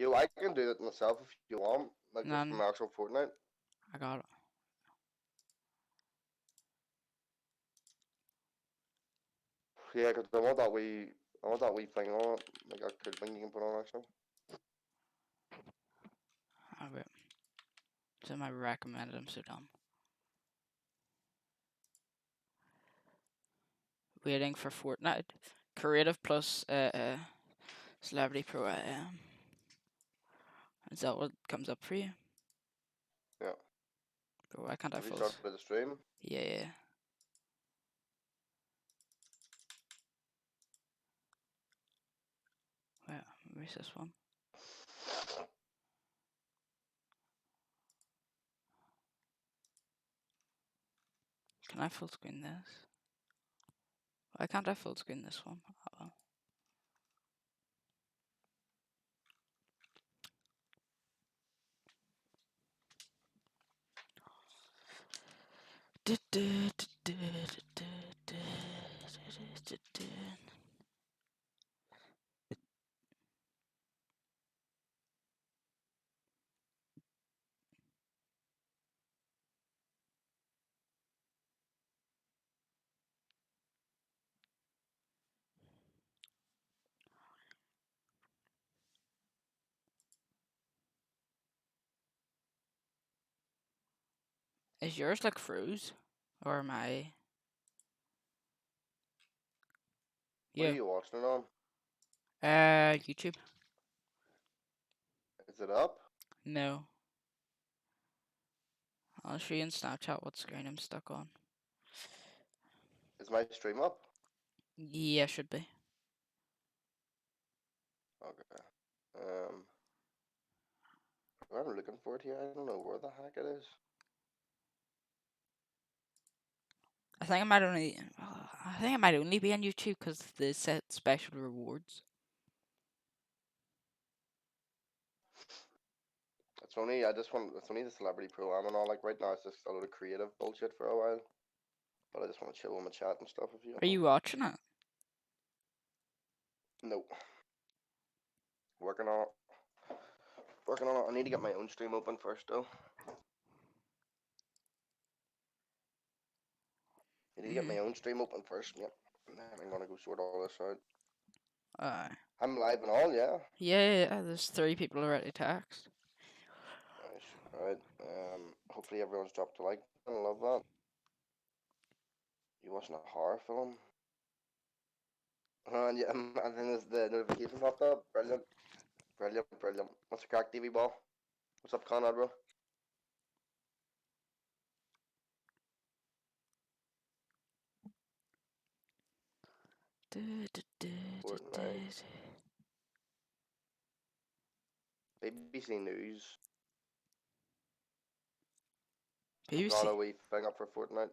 Yo, I can do it myself if you want, like just None. from actual Fortnite. I got it. Yeah, cause I want that wee thing on it, like a cool thing you can put on actually. Oh, wait. So my recommended. I'm so dumb. Waiting for Fortnite. Creative plus Celebrity Pro AM. Is that what comes up for you? Yeah. Bro, why can't I Have you full? started the stream? Yeah. Wait, where's this one? Can I full screen this? Why can't I full screen this one? Uh-oh. Is yours like froze? Or am I? What are Yeah. you watching it on? YouTube. Is it up? No. I'll show you in Snapchat what screen I'm stuck on. Is my stream up? Yeah, should be. Okay. I'm looking for it here. I don't know where the heck it is. I think I might only be on YouTube because they set special rewards. It's only the Celebrity Pro am and all. Like right now, it's just a lot of creative bullshit for a while. But I just want to chill with my chat and stuff. If you Are you watching it? No. Working on it. Working on it. I need to get my own stream open first, though. I need to get my own stream open first. Yep. And then I'm gonna go sort all this out. I'm live and all, yeah. Yeah, there's 3 people already text. Nice. Alright. Hopefully everyone's dropped a like. I love that. You watching a horror film? And yeah, and then the notification popped up. Brilliant. Brilliant, brilliant. What's the crack, TV ball? What's up, Conrad, bro? Fortnite. BBC News. I've got a BBC. wee thing up for Fortnite.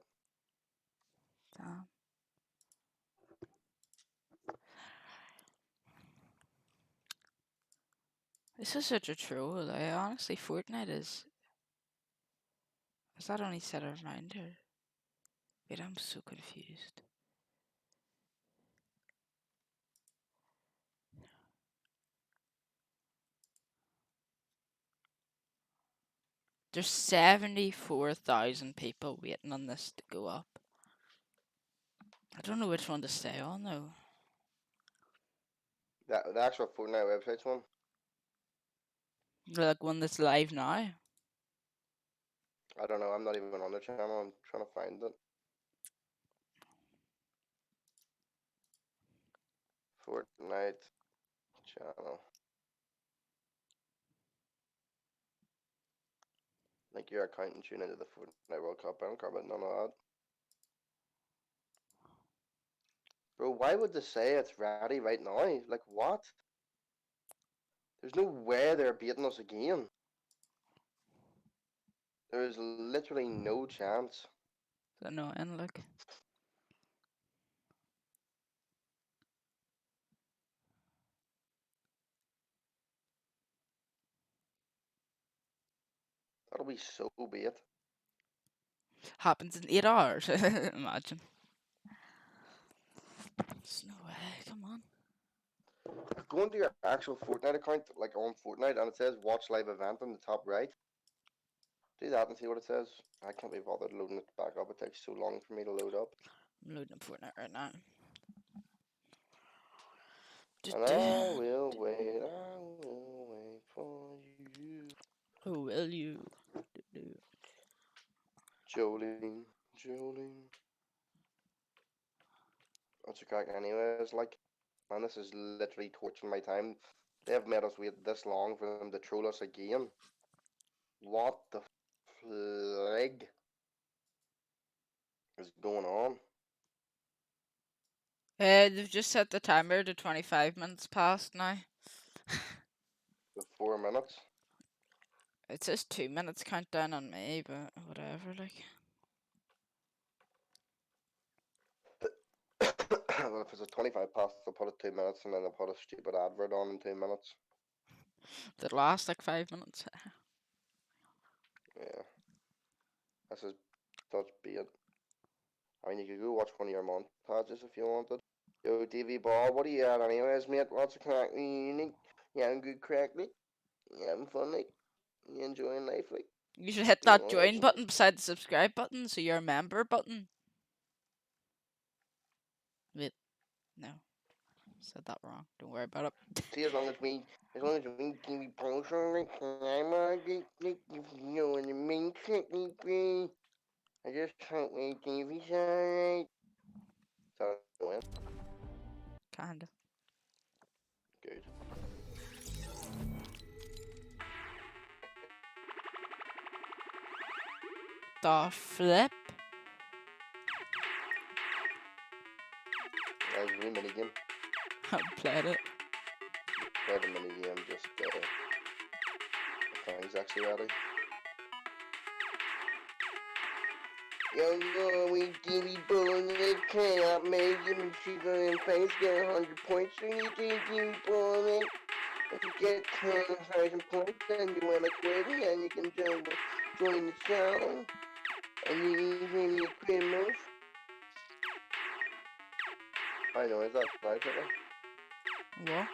Damn. This is such a troll. Honestly, Fortnite is. Is that only set a reminder? Wait, I'm so confused. There's 74,000 people waiting on this to go up. I don't know which one to stay on though. The actual Fortnite website's one. Like one that's live now. I don't know. I'm not even on their channel. I'm trying to find it. Fortnite channel. Link your account and tune into the Fortnite World Cup. I don't care about none of that. Bro, why would they say it's ready right now? Like, what? There's no way they're beating us again. There is literally no chance. Is annoying, like. That'll be so bait. Happens in 8 hours. Imagine. There's no way, come on. go into your actual Fortnite account, like on Fortnite, and it says watch live event on the top right. Do that and see what it says. I can't be bothered loading it back up. It takes so long for me to load up. I'm loading up Fortnite right now. And I will wait. I will wait for you. Who will you? Jolene, Jolene. What's your crack anyways? Like, man, this is literally torching my time. They have made us wait this long for them to troll us again. What the frig is going on? They've just set the timer to 25 minutes past now. The 4 minutes. It says 2 minutes countdown on me, but whatever, like. Well, if it's a 25 past, they'll put it 2 minutes and then they'll put a stupid advert on in 2 minutes. That last like 5 minutes. Yeah. This is such bait. I mean, you could go watch one of your montages if you wanted. Yo, TV Ball, what are you at anyways, mate? What's the crack? You having good crack, mate? You having fun, mate? You enjoying life, like? You should hit that join button beside the subscribe button, so you're a member button. Wait, no, said that wrong. Don't worry about it. See, as long as we can be posting, like, I'm on it, like, you know what I mean, technically. I just hope my TV's alright. So, well, Kinda. good. The flip. That was a minigame. I played it. Play the minigame, just, the thing's actually ready. Yo, we TV bullying it, can't make him sugar and face, get 100 points, so you think you bullying. If you get 10,000 points, then you wanna quit, and you can join the channel, and you can hear me a quit move. I know, is that right, Peter? What?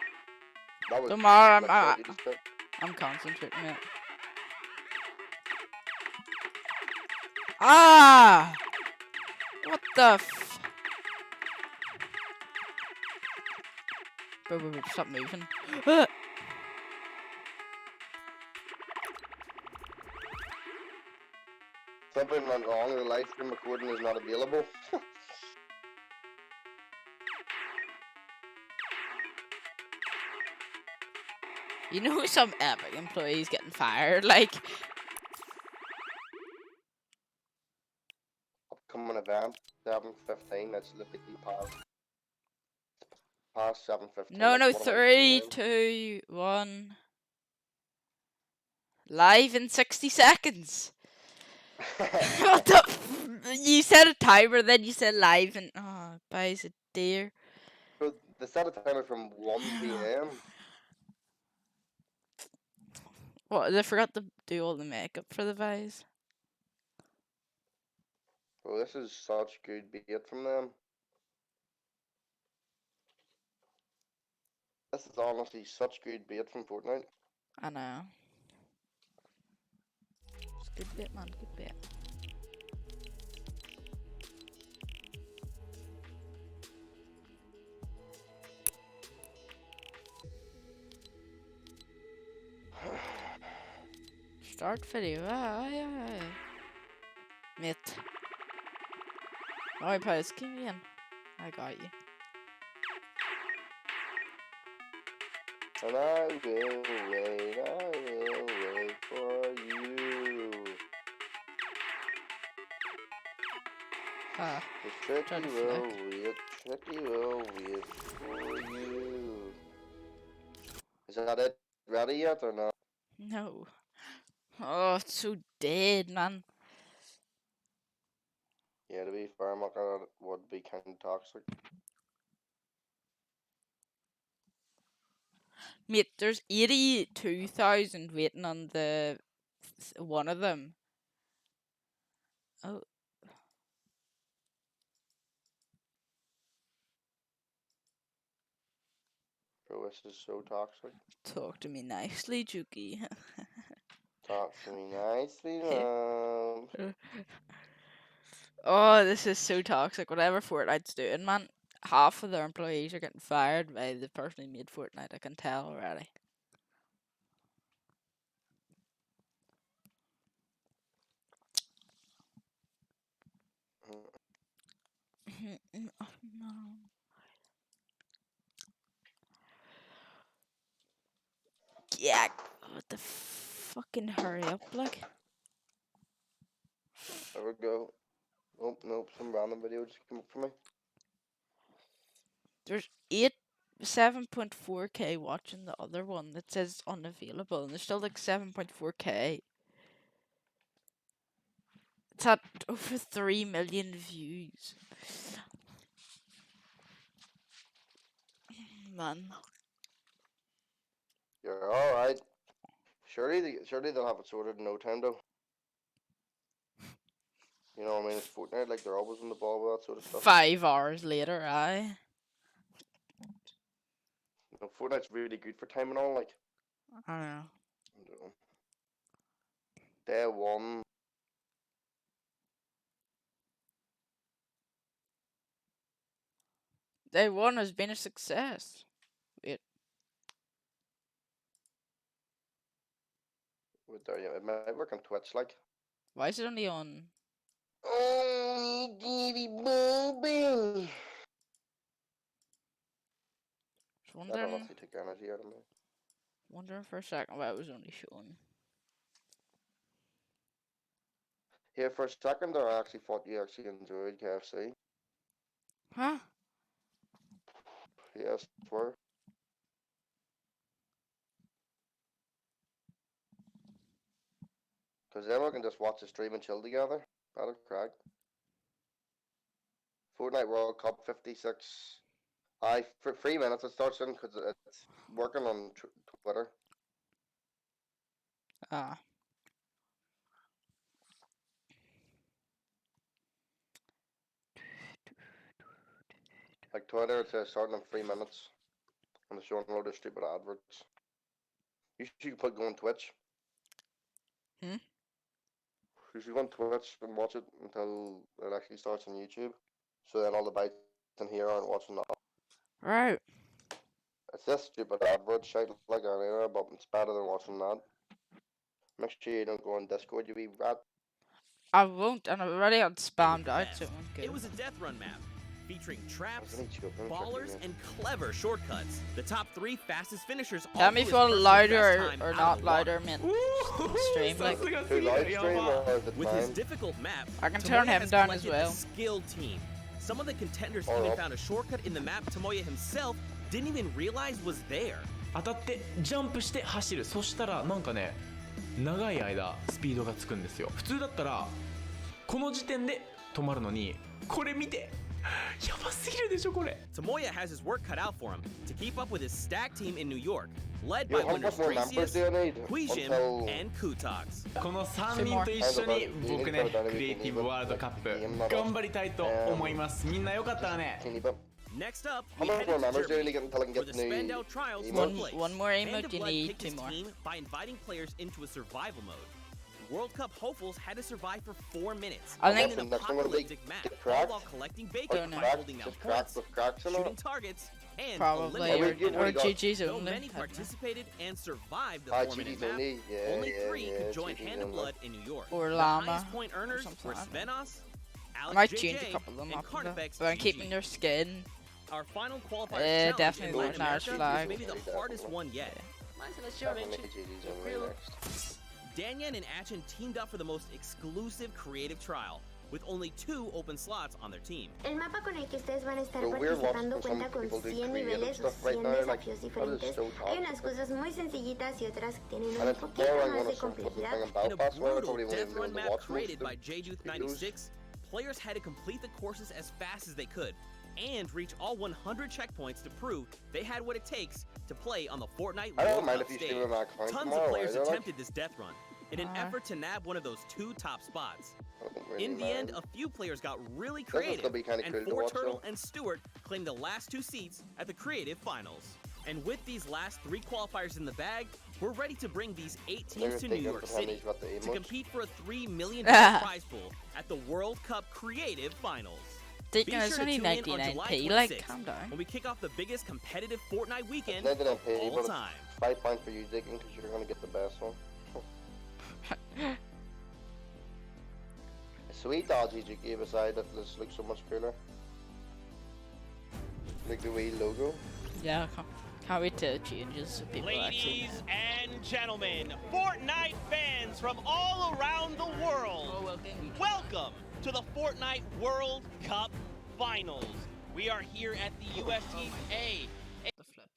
That was Tomorrow, like you just said. I'm concentrating it. Ah! What the f... Bro, stop moving. Something went wrong, the live stream recording is not available. You know some epic employees getting fired, like... Upcoming event, 7:15, let's look at the past 7:15. No, 3, 2, 1... Live in 60 seconds! What the you said a timer, then you said live, and... Oh, buys a dear. So they set a timer from 1 PM. What, they forgot to do all the makeup for the Vice? Well, this is such good bait from them. This is honestly such good bait from Fortnite. I know. It's good bit, man, good bit. Start video, yeah. Mate. Oh, play this game again. I got you. And I will wait for you. Ah, The tricky will wait for you. Is that it? Ready yet or not? no. Oh, it's so dead, man. Yeah, to be fair, I'm not gonna would be kind of toxic. Mate, there's 82,000 waiting on the one of them. Oh. Bro, Oh, this is so toxic. Talk to me nicely, Dukey. Talk to me nicely, love. Oh, this is so toxic. Whatever Fortnite's doing, man, half of their employees are getting fired by the person who made Fortnite. I can tell already. Yeah, what the fucking hurry up, like. There we go. Oh, nope, some random video just came up for me. There's 7.4k watching the other one that says unavailable, and there's still like 7.4k. It's at over 3 million views. Man. You're alright. Surely they'll have it sorted in no time, though. You know what I mean? It's Fortnite, like, they're always on the ball with that sort of stuff. 5 hours later, aye. You know, Fortnite's really good for time and all, like. I don't know. I don't know. Day one. Day one has been a success. Wait. It might work on Twitch, like. Why is it only on? Oh, Davy Bobby. That'll actually take energy out of me. Wondering for a second why it was only showing. Yeah, for a second there, I actually thought you actually enjoyed KFC. Huh? Yes, swear. Because then we can just watch the stream and chill together. That'll crack. Fortnite World Cup 56. For 3 minutes it starts in because it's working on Twitter. Ah. Like Twitter, it says starting in 3 minutes. And it's showing a load of stupid adverts. You should go on Twitch. Hmm? You should go on Twitch and watch it until it actually starts on YouTube. So then all the bites in here aren't watching that. Right. It's this stupid advert shite like earlier, but it's better than watching that. Make sure you don't go on Discord, you wee rat. I won't, and I've already got spammed out, so it won't go. It was a death run map, featuring traps, Wasn't he joking? ballers, and clever shortcuts. The top 3 fastest finishers Tell all me do if his you want personal louder best time or out of not the water. louder, man. Stream, like. Too live stream or is it With his fine? difficult map, I can turn Tomoya him has down as collected well. a skilled team. Some of the contenders Oh, even yeah. found a shortcut in the map Tomoya himself didn't even realize was there. 当たってジャンプして走る。そしたらなんかね、長い間スピードがつくんですよ。普通だったらこの時点で止まるのに、これ見て、やばすぎるでしょこれ。 Tomoya has his work cut out for him to keep up with his stack team in New York, led Yo, by how winners much more members do you need? Huijin, Until... and Kutox. この3人と一緒に僕ね、クリエイティブワールドカップ頑張りたいと思います。みんなよかったらね。 Teeny bit. Next up, How we much head more into members do you Germany, need until I can where get the the new Spandau trials emotes? took place. One more Band emote, of you Blood need picked 2 his more. team by inviting players into a survival mode. World Cup hopefuls had to survive for 4 minutes I think- in an Next one gonna be apocalyptic map, get all cracked? while collecting Don't bacon know. by holding down Just cracked points, with cracks in shooting it? targets, and Probably, eliminating or enemies. GG's Though only. many participated and survived the Ah, 4-minute GG's map, only? Yeah, only yeah, 3 yeah, could join GG's Hand of only. Blood in New York. Or The Llama, highest point earners something were like that. Svenos, I Alex might JJ, change a couple of them and after that. Carnifex But I'm keeping GG. their skin. Our final qualifier challenge definitely in Latin like America Irish flag. was maybe the hardest one yet. Definitely GG's only next. Danyan and Achin teamed up for the most exclusive creative trial, with only 2 open slots on their team. El mapa con el que ustedes van a estar So we're participando watching some cuenta con people do 100 creative niveles o stuff right 100 now, like, desafíos that is diferentes. so Hay unas toxic. cosas muy sencillitas y otras que tienen And un it's poquito more I'm más gonna de start putting complejidad. in In a Belfast where I brutal probably won't death even be run able to map watch most created of the by videos. JDuth96, players had to complete the courses as fast as they could and reach all 100 checkpoints to prove they had what it takes to play on the Fortnite I don't World mind Cup if you stage. stream my account Tons tomorrow, of players either, like. attempted this death run in an Alright. effort to nab one of those 2 top spots. I don't really In the end, mind. a few players got really This will creative, still be kinda and cool to Four watch, Turtle though. and Stewart claimed the last 2 seats at the creative finals. And with these last 3 qualifiers in the bag, we're ready to bring these 8 They're teams to New thinking York of how City he's got the to emotes. compete for a $3 million prize pool at the World Cup Creative Finals. Be Deacon, it's sure to only tune in on July 99p. Like, 26th calm down. when we kick off the biggest competitive Fortnite weekend It's of 99p, all but time. it's 5 points for you, Digging, because you're gonna get the best one. Sweet dodges you gave aside that this looks so much cooler. Like the wee logo. Yeah, can't wait to change it so people actually Ladies and gentlemen, Fortnite fans from all around the world, welcome to the Fortnite World Cup Finals. We are here at the USTA, the flip.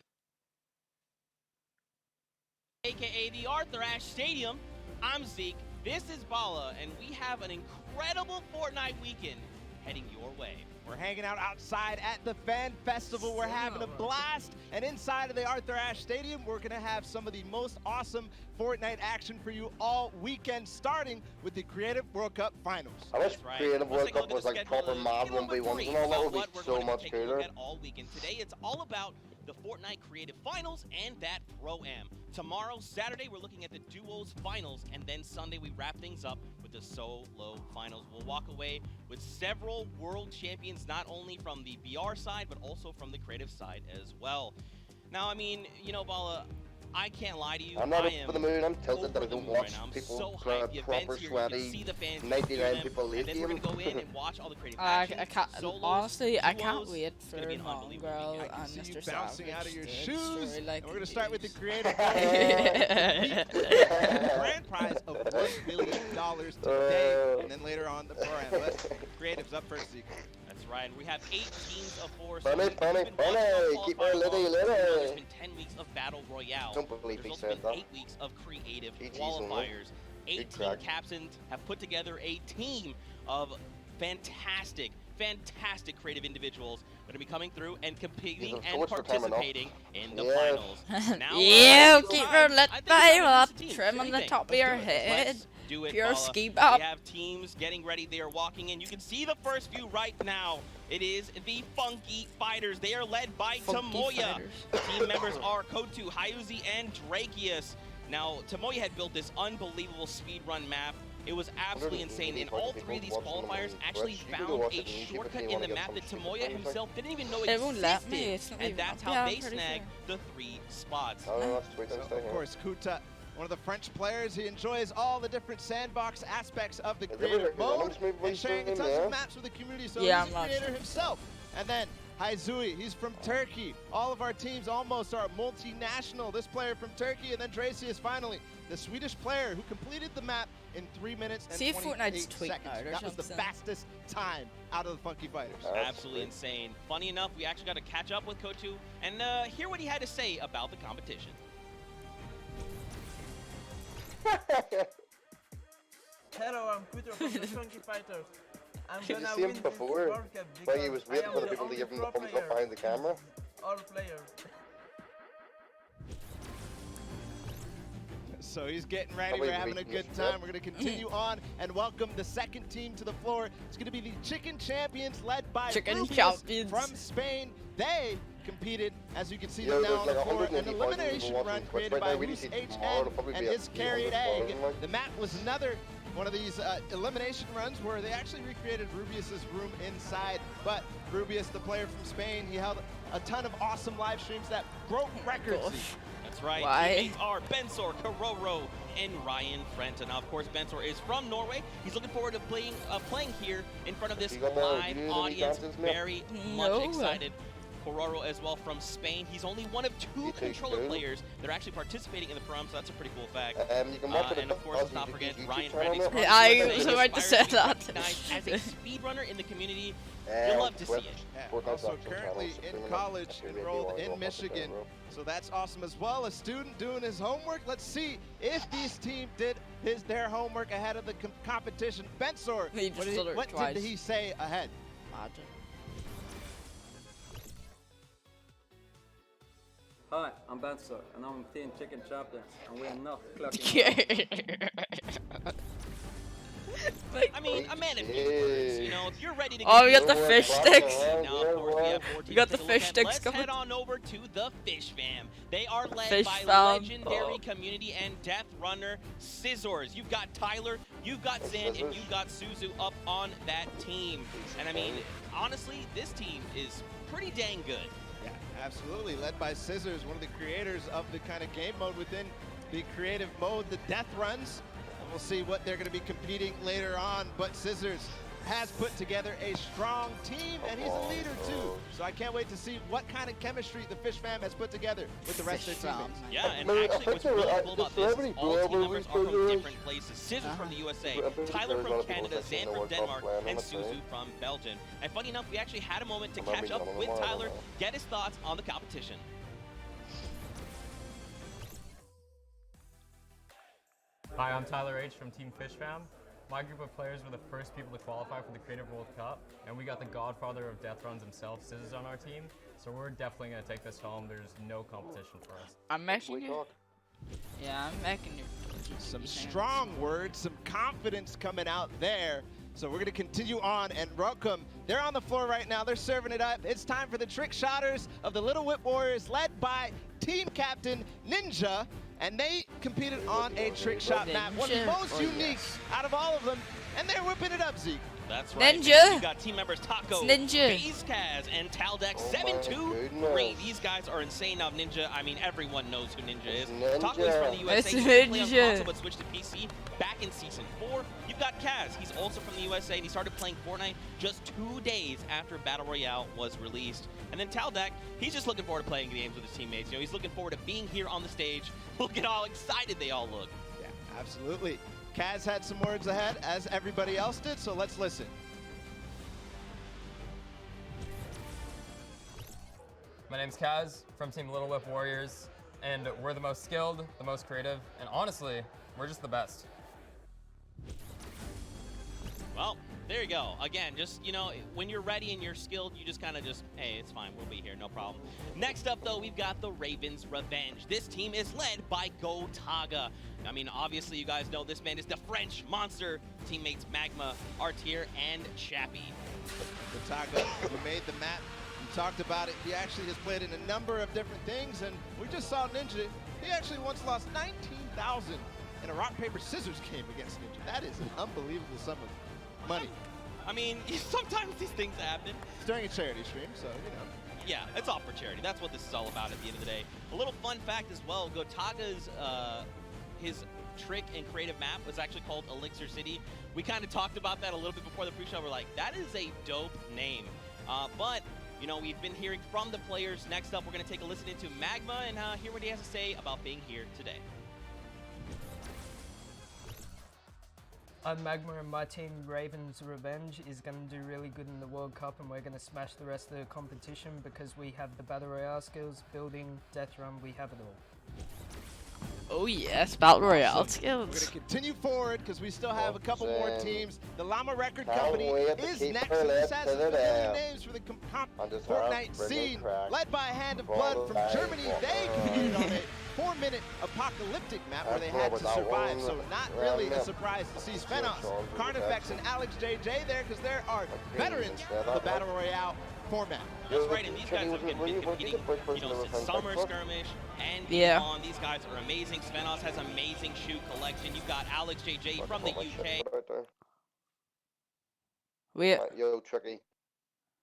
aka the Arthur Ashe Stadium. I'm Zeke, this is Bala, and we have an incredible Fortnite weekend heading your way. We're hanging out outside at the Fan Festival. We're having a blast. And inside of the Arthur Ashe Stadium, we're going to have some of the most awesome Fortnite action for you all weekend, starting with the Creative World Cup Finals. I wish Right. Creative Let's World take a look Cup at was the like schedule proper and mod get a little bit 1v1s brief and all that about would be what we're so gonna much take a look cooler. at all weekend. Today, it's all about the Fortnite Creative Finals and that Pro-Am. Tomorrow, Saturday, we're looking at the Duos Finals, and then Sunday, we wrap things up with the Solo Finals. We'll walk away with several world champions, not only from the BR side, but also from the creative side as well. Now, I mean, you know, Bala, I can't lie to you. I'm not I up am for the mood. I'm tilted that I over the don't moon watch right now. I'm people so trying hyped. The proper events here, you can see sweaty the fans, 99 people and then we're lithium. gonna go in and watch all the creative I actions, can't. solos, Honestly, I can't duos. wait It's for gonna be an unbelievable Mongrel weekend. I and can see you Mr. bouncing Savage out of your to shoes. destroy, like, And we're going to start with the these. Creative grand prize of $1 billion today. And then later on, the Pro-Am. But Creative's up first, Zeke. That's right. We have 8 teams of 4. Funny, we've funny, been funny. watching our Keep qualifier her litty, long. litty. There's been 10 weeks of Battle Royale. Don't believe There's he also said been that. 8 weeks of creative GG's, qualifiers. 18 Big crack. captains have put together a team of fantastic creative individuals that are going to be coming through and competing Yeah, and so much for time enough. participating in the Yeah. finals. Now, Yeah, it's keep time. her lit I think it's by time to up, introduce the teams. trim What on do the you think? top of Let's your do it. head. Let's do it, Pure Bala. ski bop. We have teams getting ready. They are walking in. You can see the first few right now. It is the Funky Fighters. They are led by Funky Tamoya. Fighters. The team members are Kotu, Hyuzi, and Drakius. Now, Tamoya had built this unbelievable speedrun map. It was absolutely insane, and all 3 of these qualifiers actually found a shortcut in the map that Tamoya himself didn't even know It won't let me. existed, It's not and even that's up. how Yeah, they I'm pretty snagged the 3 spots. Oh, that's sweet. So, That's of course, Kuta, one of the French players, he enjoys all the different sandbox aspects of the Is creative everybody mode honest, maybe and sharing voice tons in of there? maps with the community, so Yeah, he's I'm a not creator sure. himself. And then Haizui, he's from Turkey. All of our teams almost are multinational. This player from Turkey, and then Tracy is finally the Swedish player who completed the map in 3 minutes and See if 28 Fortnite's tweaked seconds. out or That was the something. fastest time out of the Funky Fighters. That's Absolutely sweet. insane. Funny enough, we actually got to catch up with Kotu and hear what he had to say about the competition. Hello, I'm Peter from the Funky Fighters. I'm Did you gonna see him win this before? World Cup Like he because was I waiting am for the the people to only give him the pro thumbs up player behind the camera. all players. So he's getting ready. wait, We're having a wait, good yes, time. yep. We're going to continue on and welcome the second team to the floor. It's going to be the Chicken Champions led by Chicken Rubius Champions. from Spain. They competed, as you can see Yo, them now there's on like the floor, 180,000 an people elimination watching run Twitch created right by now. We Loose need to- tomorrow HN it'll probably and be his at carried 300,000 egg. like. The map was another one of these elimination runs where they actually recreated Rubius's room inside. But Rubius, the player from Spain, he held a ton of awesome live streams that broke records. Gosh. That's right. Why? Teammates are Bensor, Karoro, and Ryan Frenton. Now, of course, Bensor is from Norway. He's looking forward to playing here in front of this You got that live review that he audience. dances, man? Very much No. excited. Kororo as well from Spain. He's only one of 2 You take controller two? players that are actually participating in the prom, so that's a pretty cool fact. You can watch it And of course, let's not forget Ryan Frenton. Yeah, I was about to say that. As a speedrunner in the community, you'll love to see it. Yeah, also currently in college, enrolled in Michigan. So that's awesome as well. A student doing his homework. Let's see if these teams did their homework ahead of the competition. Bensor, He just what, stuttered what twice. did he say ahead? Imagine. Hi, I'm Bensor, and I'm Team Chicken Champions, and we're not clocking out. Like, I mean, a man of few words. You know, if you're ready to oh, we get got the fish sticks. now, of course, we have 14 got to the take a look fish at. sticks Let's coming. head on over to the Fish Fam. They are led Fish by Fam. legendary community and Death Runner Scissors. You've got Tyler, you've got Zan, and you've got Suzu up on that team. And I mean, honestly, this team is pretty dang good. Yeah, absolutely. Led by Scissors, one of the creators of the kind of game mode within the creative mode, the death runs. And we'll see what they're going to be competing later on. But Scissors has put together a strong team, and he's a leader too. So I can't wait to see what kind of chemistry the Fish Fam has put together with the rest of their teammates. Yeah, and actually what's really cool about this is all team members are from different places. Scissors from the USA, Tyler from Canada, Zan from Denmark, and Suzu from Belgium. And funny enough, we actually had a moment to catch up with Tyler, get his thoughts on the competition. Hi, I'm Tyler H. from Team Fish Fam. My group of players were the first people to qualify for the Creative World Cup, and we got the godfather of death runs himself, Scissors, on our team. So we're definitely going to take this home. There's no competition for us. I'm making you. Yeah, I'm making you. Some strong words, some confidence coming out there. So we're going to continue on and welcome. They're on the floor right now. They're serving it up. It's time for the trick shotters of the Little Whip Warriors, led by team captain Ninja. And they competed on a trick shot map, one of the most unique out of all of them. And they're whipping it up, Zeke. That's right. Ninja. You got team members Taco, Ninja. FaZe Kaz, and Taldex 723. These guys are insane. Now Ninja, I mean, everyone knows who Ninja is. Taco is from the USA. It's He used to play on Ninja. console but switched to PC back in season 4. You've got Kaz. He's also from the USA, and he started playing Fortnite just 2 days after Battle Royale was released. And then Taldex, he's just looking forward to playing games with his teammates. You know, he's looking forward to being here on the stage. Look at how excited they all look. Yeah, absolutely. Kaz had some words ahead, as everybody else did, so let's listen. My name's Kaz from Team Little Whip Warriors, and we're the most skilled, the most creative, and honestly, we're just the best. Well, there you go. Again, just, you know, when you're ready and you're skilled, you just kind of just, hey, it's fine. We'll be here. No problem. Next up, though, we've got the Ravens Revenge. This team is led by Gotaga. I mean, obviously, you guys know this man is the French monster. Teammates Magma, Artier, and Chappie. Gotaga, who made the map. We talked about it. He actually has played in a number of different things, and we just saw Ninja. He actually once lost 19,000 in a rock, paper, scissors game against Ninja. That is an unbelievable sum of money. I mean, sometimes these things happen. It's during a charity stream, so, you know. Yeah, it's all for charity. That's what this is all about at the end of the day. A little fun fact as well, Gotaga's, his trick and creative map was actually called Elixir City. We kind of talked about that a little bit before the pre-show. We're like, that is a dope name. But, you know, we've been hearing from the players. Next up, we're going to take a listen into Magma and hear what he has to say about being here today. I'm Magma, and my team, Ravens Revenge, is going to do really good in the World Cup, and we're going to smash the rest of the competition because we have the Battle Royale skills, building, death run, we have it all. Oh yes, Battle Royale We're going skills. to continue forward because we still have a couple more teams. The Llama Record Can't Company wait to is keep next. her This left has to some the familiar left. names for the On this Fortnite route, scene. crack. Led by Hand of Follow Blood from the Germany. light, They walk competed on a 4-minute apocalyptic map where they had to That's survive. what So I not want. really a Yeah. surprise to see Svenos, Sean, Carnifex, and Alex JJ there because there are veterans of the Battle Royale format. That's right, and these guys have been competing, you know, since Summer Skirmish and Yeah. beyond. These guys are amazing. Svenos has amazing shoe collection. You've got Alex JJ from the UK. We Yo, Chucky.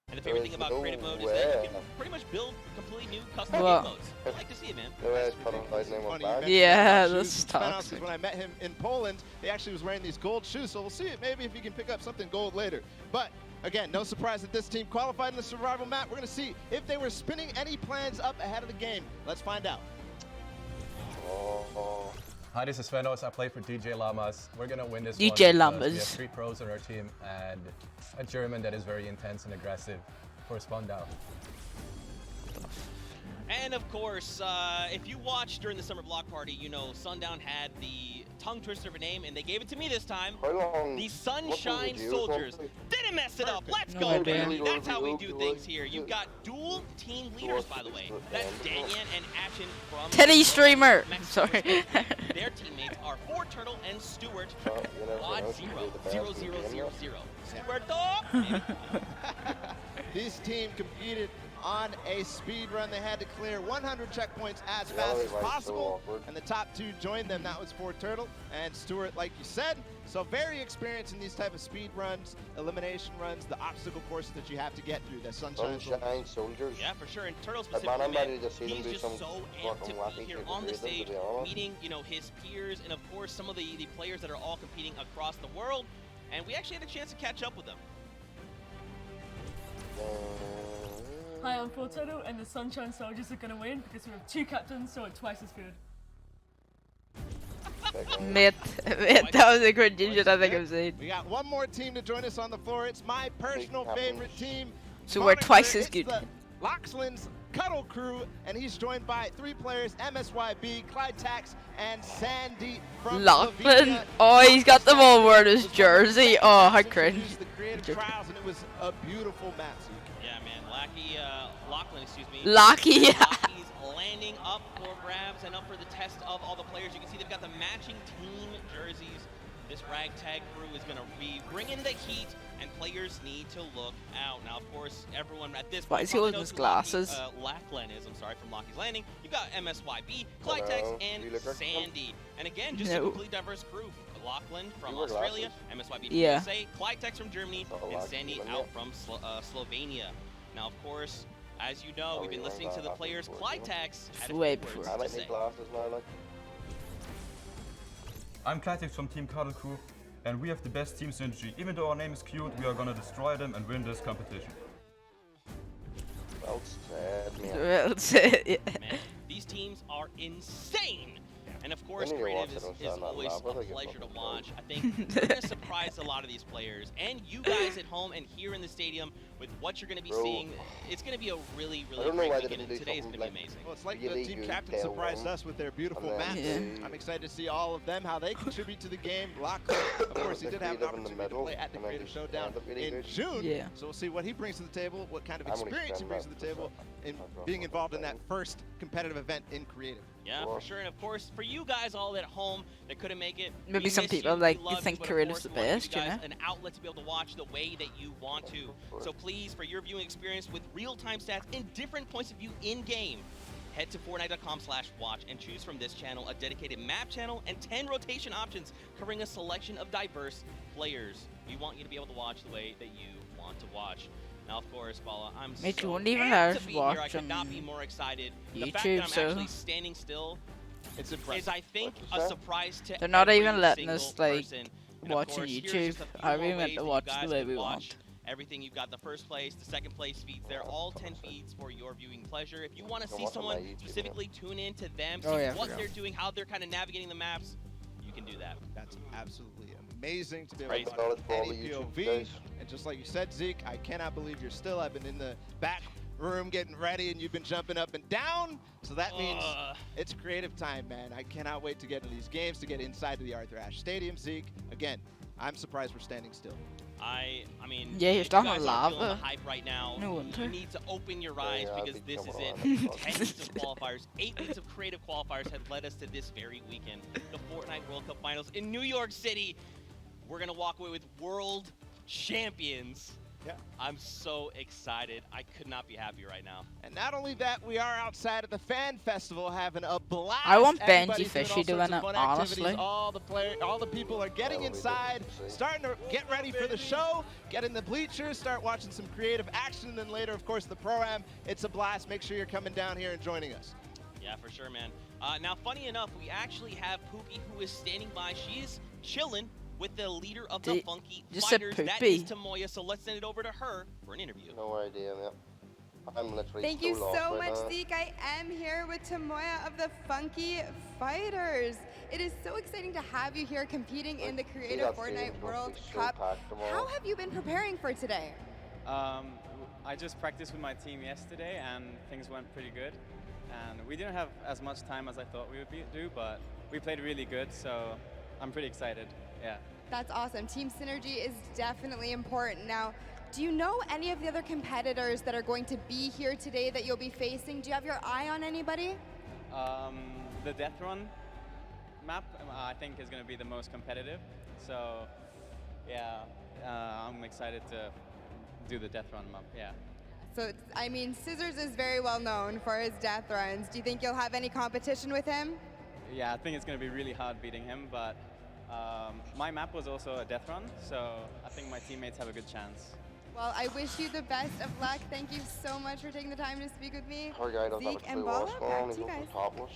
And the favorite thing about creative mode is that you can pretty much build completely new custom Well- game modes. I like to see it, man. No, that's probably his name was Funny you back. mentioned Yeah, about that's shoes. Svenos, toxic. when I met him in Poland, he actually was wearing these gold shoes, so we'll see it maybe if he can pick up something gold later. But again, no surprise that this team qualified in the survival map. We're going to see if they were spinning any plans up ahead of the game. Let's find out. Oh. Hi, this is Svenos. I play for DJ Llamas. We're gonna win this DJ one because Llamas. we have 3 pros on our team and a German that is very intense and aggressive for Spandau. And of course, if you watched during the summer block party, you know Sundown had the tongue twister of a name, and they gave it to me this time. How long? The Sunshine what did you do? Soldiers. Didn't mess it up. Let's No, go, man. baby. That's how we do things here. You've got dual team leaders, by the way. That's Danyan and Ashen from Teddy streamer. Mexico. Sorry. Their teammates are are Ford Turtle and Stuart. Oh, you never Quad know, 0, you do the 0, best 0, in the 0, game, 0. Stuart, maybe. This team competed on a speed run. They had to clear 100 checkpoints as Yeah, fast that as was so possible. awkward. And the top two joined them. That was Ford Turtle and Stuart, like you said. So very experienced in these type of speed runs, elimination runs, the obstacle courses that you have to get through. The Sunshine Zone. Sunshine Soldiers. Yeah, for sure. And Turtle Man, specifically, I'm man, ready to see them he's do just some so fucking amped to wacky be here shit on the with them, stage, to be honest. meeting, you know, his peers and of course some of the players that are all competing across the world. And we actually had a chance to catch up with them. Hi, I'm Fortnite, and the Sunshine Soldiers are gonna win because we have 2 captains, so it's twice as good. Mate, that was the cringy shit I think I've seen. We got one more team to join us on the floor. It's my personal favorite team. So we're twice as It's good. the Loxland's Cuddle Crew, and he's joined by 3 players, MSYB, Clyde Tax, and Sandy from Lachlan. Slovenia. Oh, he's got them all wearing his jersey. Oh, how cringe. Introduced the creative trials, and it was a beautiful match. Yeah, man. Lachlan, excuse me. Lucky. Lucky's landing up for grabs and up for the test of all the players. You can see they've got the matching team jerseys. This ragtag crew is going to be bringing the heat, and players need to look out. Now, of course, everyone at this Why point is he probably holding knows his who glasses? Lachlan is. I'm sorry, from Lockie's Landing. You've got MSYB, Clytex, Hello. and You look like Sandy. And again, just a No. completely diverse crew. Lachlan from You wear Australia, glasses? MSYB from Yeah. USA, Clytex from Germany, Oh, and Lachlan, Sandy yeah. out from Slovenia. Now, of course, as you know, Oh, we've been yeah, listening to the glasses players. before, didn't Clytex had a Way few before. words I to like say. these glasses now, like. I'm Clytex from Team Cuddle Crew, and we have the best team synergy. Even though our name is cute, we are gonna destroy them and win this competition. Well said, man. Well said, yeah. Man, these teams are insane. And of course, When you watch creative it on is Saturday Night always Live, a I think it's pleasure to fucking watch. I think they're going to surprise a lot of these players. And you guys at home and here in the stadium with what you're going to be Bro. seeing, it's going to be a really, I really don't know why great they weekend. didn't And do today's going something to be like- amazing. Well, it's like Really the team good captain tail surprised run. us with their beautiful And maps. then I'm excited to see all of them, how they contribute to the game. Lachlan, of course, he The did have an creative in the opportunity to middle, play at the and then Creative just Showdown end up really in good. June. Yeah. So we'll see what he brings to the table, what kind of I'm gonna experience he spend brings to that the table in for being that involved in that thing. first competitive event in Creative. Yeah, Well- for sure. And of course, for you guys all at home that couldn't make it, Maybe we some miss people, you, we like, you love think but of creative's course, the we wanna give best, you you guys know? an outlet to be able to watch the way that you want to. So please, for your viewing experience with real-time stats and different points of view in-game, head to Fortnite.com/watch and choose from this channel a dedicated map channel and 10 rotation options covering a selection of diverse players. We want you to be able to watch the way that you want to watch. Now, of course, Bala, I'm Mate, you so wouldn't even amped let to us be here. I watch could not on be more excited. The YouTube, fact that I'm so- actually standing still It's is, impressive. I think, What'd a you say? surprise to They're not every even letting us, single like, person. And of watch on course, here's YouTube. just a few I more really meant ways to that you watch the guys way can we watch want. Everything. You've got the first place, the second place feeds. They're all 10 feeds for your viewing pleasure. If you want to Go see watch on my someone YouTube, specifically tune in to them, see Oh, yeah, I what forgot. they're doing, how they're kind of navigating the maps, you can do that. That's absolutely amazing to be able Crazy. to That's all watch it's for all any the YouTube POV. guys. And just like you said, Zeke, I cannot believe you're still. I've been in the back room getting ready, and you've been jumping up and down. So that means it's creative time, man. I cannot wait to get into these games, to get inside to the Arthur Ashe Stadium, Zeke. Again, I'm surprised we're standing still. I mean, Yeah, you're if you starting guys with aren't feeling lava. the hype right now, No you wonder. need to open your eyes yeah, I'll because be this is coming it. on. 10 weeks of qualifiers, 8 weeks of creative qualifiers have led us to this very weekend, the Fortnite World Cup Finals in New York City. We're gonna walk away with world champions. Yeah. I'm so excited. I could not be happier right now. And not only that, we are outside at the fan festival having a blast. I want Everybody's Benji doing Fishy all sorts doing of it, fun honestly. activities. All the people are getting That'll be inside, different to see. starting to get ready for the show, get in the bleachers, start watching some creative action, and then later, of course, the pro-am. It's a blast. Make sure you're coming down here and joining us. Yeah, for sure, man. Now, funny enough, we actually have Pookie who is standing by. She's chilling with the leader of the Did- Funky just said Fighters. That Poopy. is Tamoya, so let's send it over to her for an interview. No idea, man. I'm literally Thank so you lost so right much, now. Zeke. I am here with Tamoya of the Funky Fighters. It is so exciting to have you here competing in the Creative that Fortnite stadium's gonna World be so Cup. packed tomorrow. How have you been preparing for today? I just practiced with my team yesterday and things went pretty good. And we didn't have as much time as I thought we would do, but we played really good, so I'm pretty excited. Yeah. That's awesome. Team synergy is definitely important. Now, do you know any of the other competitors that are going to be here today that you'll be facing? Do you have your eye on anybody? The death run, map, I think, is going to be the most competitive. So, yeah, I'm excited to do the death run map. Yeah. So, I mean, Scissors is very well known for his death runs. Do you think you'll have any competition with him? Yeah, I think it's going to be really hard beating him, but my map was also a death run, so I think my teammates have a good chance. Well, I wish you the best of luck. Thank you so much for taking the time to speak with me. Our guy doesn't have a Zeke and clue what's Bala, going back on. to He's you going guys. from topless.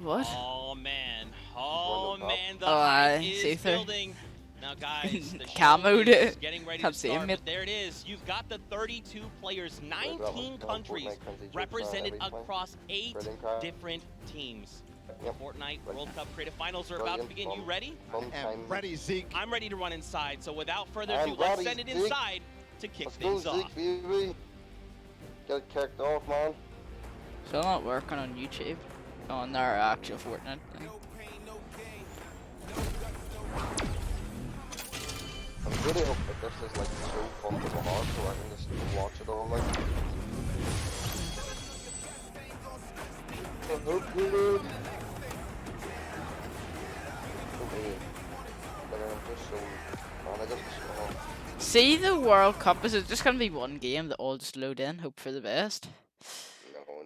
What? Oh man, oh man, the Oh, hype see is through. building. Now guys, the Camo show is it. getting ready Can't to see start, him but yet. there it is. You've got the 32 players, 19 countries Fortnite represented everything. across 8 Trading card. different teams. Yep. Fortnite World Cup Creative Finals are about to begin. You ready? I'm ready, Zeke. I'm ready to run inside, so without further I'm ado, let's ready, send it Zeke. inside to kick Let's go, things off. Zeke, baby. Get kicked off, man. Still not working on YouTube. On their actual Fortnite thing. I really hope that this is like so fun to watch, so I can just watch it all like. I hope good. Okay. But I'm just so. Man, I just. See the World Cup, is it just gonna be one game that all just load in, hope for the best?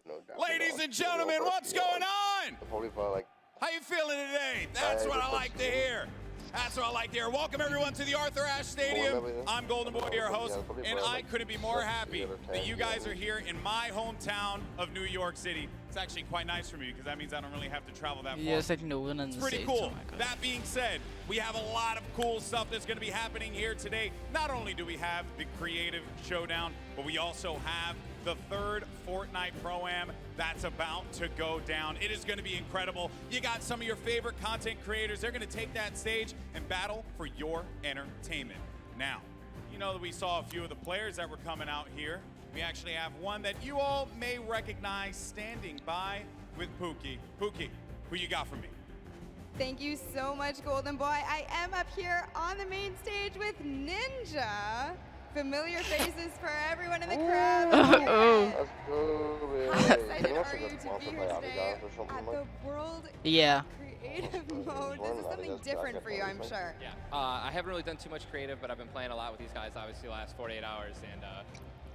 No doubt. Ladies and gentlemen, what's going on? Probably for like. How you feeling today? That's what I like to hear. That's what I like to hear. Welcome everyone to the Arthur Ashe Stadium. I'm Golden Boy, your host, and I couldn't be more happy that you guys are here in my hometown of New York City. It's actually quite nice for me because that means I don't really have to travel that far. Yeah, it's like no one in It's the pretty States. cool. Oh my God. That being said, we have a lot of cool stuff that's going to be happening here today. Not only do we have the Creative Showdown, but we also have the third Fortnite Pro-Am that's about to go down. It is going to be incredible. You got some of your favorite content creators. They're going to take that stage and battle for your entertainment. Now, you know that we saw a few of the players that were coming out here. We actually have one that you all may recognize standing by with Pookie. Pookie, who you got for me? Thank you so much, Golden Boy. I am up here on the main stage with Ninja. Familiar faces for everyone in the crowd. Oh. How excited are you to be here today at the World Yeah. Creative Mode? This is something different for you, I'm sure. Yeah, I haven't really done too much creative, but I've been playing a lot with these guys, obviously, the last 48 hours, and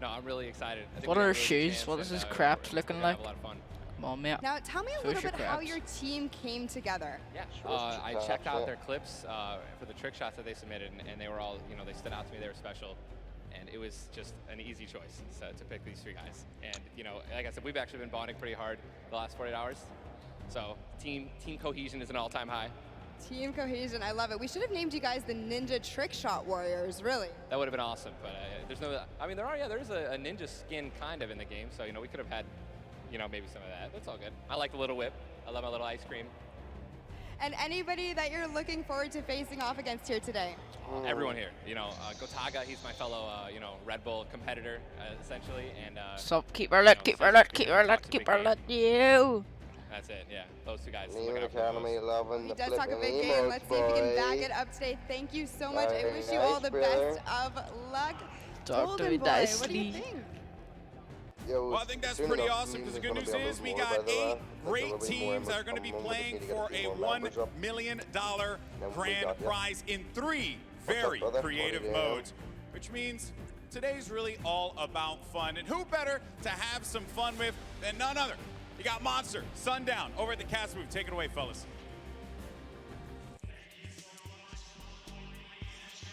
no, I'm really excited. I think What we are got a his really good shoes? chance, What is and, his we're crap just looking gonna like? have a lot of fun. Come on, mate. Now, tell me a little Social bit how crabs. your team came together. Yeah, I checked out their clips for the trick shots that they submitted, and they were all, you know, they stood out to me, they were special. And it was just an easy choice to pick these 3 guys. And, you know, like I said, we've actually been bonding pretty hard the last 48 hours. So team cohesion is an all-time high. Team cohesion, I love it. We should have named you guys the Ninja Trick Shot Warriors, really. That would have been awesome, but there's no, I mean, there is a ninja skin kind of in the game, so, you know, we could have had, you know, maybe some of that. That's all good. I like the little whip. I love my little ice cream. And anybody that you're looking forward to facing off against here today? Everyone here, you know, Gotaga, he's my fellow, you know, Red Bull competitor, essentially, and Stop, keep her lit, keep her lit, keep her lit, keep her lit, you! that's it, yeah, those 2 guys. Name Academy, loving He the does talk a flipping big game. emos, Let's see if we can back boy. it up today. Thank you so much. I Very wish you all nice, the brother. best of luck. Talk to Golden me Boy, nicely. what do you think? Yo, Well, I think that's soon pretty enough, awesome because the memes good are news gonna be is a we little got more, by the 8 way. great There's a little bit more teams that are going to be input coming, playing we just need to for get a a few more $1 members up. million we grand got ya. prize in 3 What's up, very brother? creative Yeah. modes, which means today's really all about fun. And who better to have some fun with than none other? You got Monster, Sundown, over at the cast booth. Take it away, fellas.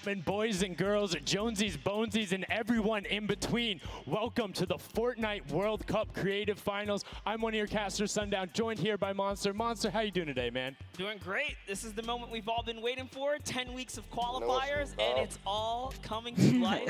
And boys and girls, Jonesies, Bonesies, and everyone in between. Welcome to the Fortnite World Cup Creative Finals. I'm one of your casters, Sundown, joined here by Monster. Monster, how you doing today, man? Doing great. This is the moment we've all been waiting for. 10 weeks of qualifiers, and it's all coming to life.